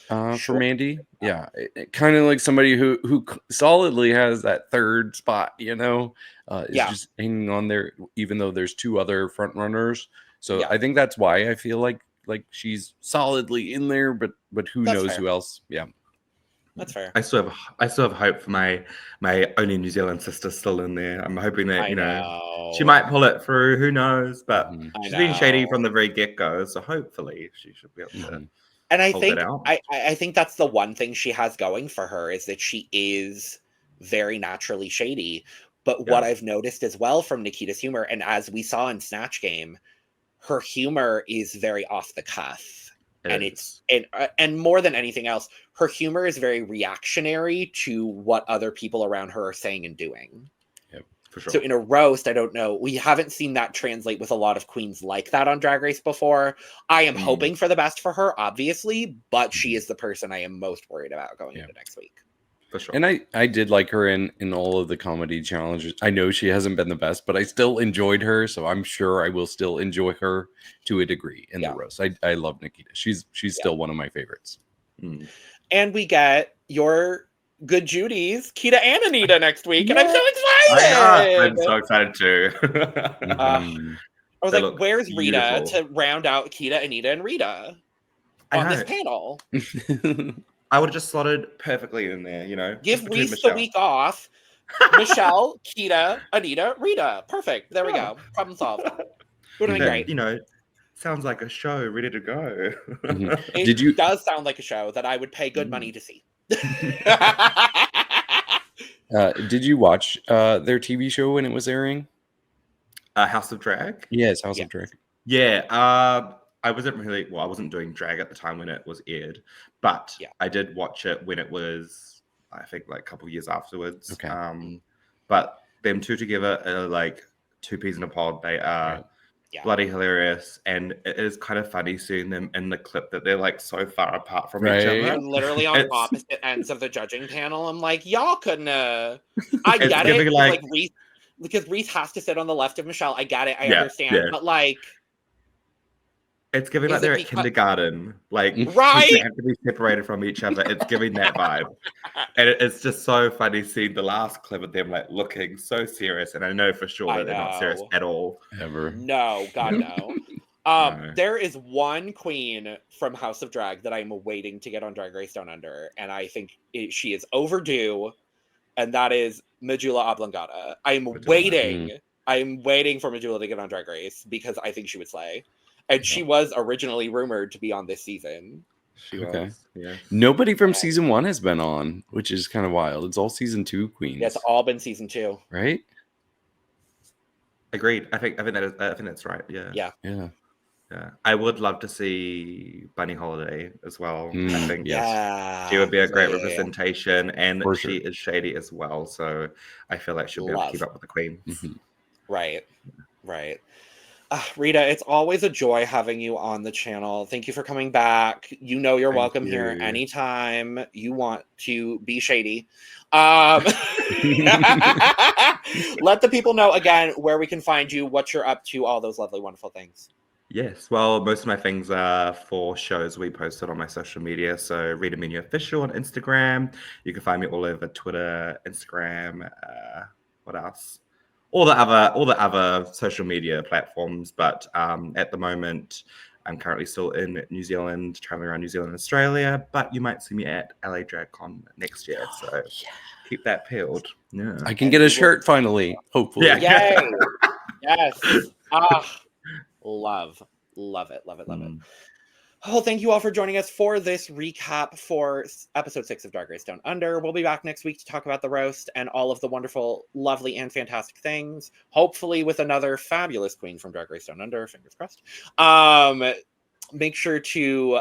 for Mandy. Yeah, kind of like somebody who solidly has that 3rd spot, is just hanging on there, even though there's 2 other front runners. So I think that's why I feel like she's solidly in there, but who knows who else? Yeah. That's fair. I still have hope for my only New Zealand sister still in there. I'm hoping that she might pull it through. Who knows? But she's been shady from the very get-go, so hopefully she should be able to. And I think I think that's the one thing she has going for her, is that she is very naturally shady. But what I've noticed as well from Nikita's humor, and as we saw in Snatch Game, her humor is very off the cuff. And more than anything else, her humor is very reactionary to what other people around her are saying and doing. Yep, for sure. So in a roast, I don't know. We haven't seen that translate with a lot of queens like that on Drag Race before. I am hoping for the best for her, obviously, but she is the person I am most worried about going into next week. For sure. And I did like her in all of the comedy challenges. I know she hasn't been the best, but I still enjoyed her, so I'm sure I will still enjoy her to a degree in the roast. I love Nikita. She's still one of my favorites. And we get your good Judy's, Kita and Anita next week, and I'm so excited! I'm so excited too. I was like, where's Rita to round out Kita, Anita, and Rita on this panel? I would have just slotted perfectly in there, Give Reese the week off. Michelle, Kita, Anita, Rita. Perfect. There we go. Problem solved. Would have been great. Sounds like a show ready to go. It does sound like a show that I would pay good money to see. Did you watch their TV show when it was airing? House of Drag? Yes, House of Drag. Yeah. I wasn't doing drag at the time when it was aired, but I did watch it when it was, I think, like a couple of years afterwards. Okay. But them 2 together are like 2 peas in a pod. They are bloody hilarious, and it is kind of funny seeing them in the clip that they're like so far apart from each other. They're literally on opposite ends of the judging panel. I'm like, y'all couldn't. I get it, like Reese, because Reese has to sit on the left of Michelle. I get it, I understand, but like, it's giving like they're at kindergarten, like right? They have to be separated from each other. It's giving that vibe, and it's just so funny seeing the last clip of them like looking so serious. And I know for sure that they're not serious at all. Ever. No, God no. No. There is one queen from House of Drag that I'm waiting to get on Drag Race Down Under, and I think she is overdue, and that is Majula Oblongata. I'm waiting for Majula to get on Drag Race because I think she would slay. And she was originally rumored to be on this season. She was. Yeah. Nobody from season 1 has been on, which is kind of wild. It's all season 2 queens. Yeah, it's all been season 2. Right? Agreed. I think that's right. Yeah. I would love to see Bunny Holiday as well. I think she would be a great representation, and she is shady as well. So I feel like she'll be able to keep up with the queens. Mm-hmm. Right. Rita, it's always a joy having you on the channel. Thank you for coming back. You know you're welcome here anytime you want to be shady. Let the people know again where we can find you, what you're up to, all those lovely, wonderful things. Yes, well, most of my things are for shows we posted on my social media. So Rita Menu Official on Instagram. You can find me all over Twitter, Instagram, what else? All the other social media platforms, but at the moment, I'm currently still in New Zealand, traveling around New Zealand and Australia, but you might see me at LA DragCon next year, so keep that peeled. Yeah, I can get a shirt finally, hopefully. Yay! Yes. Love it. Oh, thank you all for joining us for this recap for episode 6 of Drag Race Down Under. We'll be back next week to talk about the roast and all of the wonderful, lovely, and fantastic things. Hopefully with another fabulous queen from Drag Race Down Under. Fingers crossed. Make sure to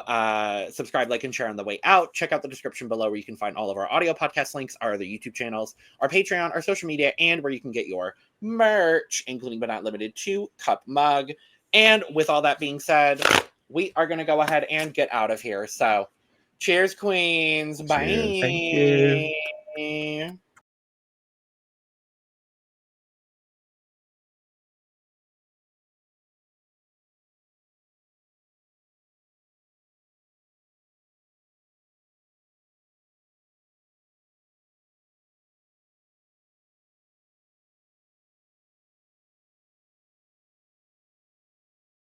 subscribe, like, and share on the way out. Check out the description below where you can find all of our audio podcast links, our other YouTube channels, our Patreon, our social media, and where you can get your merch, including but not limited to Cup Mug. And with all that being said, we are going to go ahead and get out of here. So, cheers, queens. Bye. Cheers. Thank you.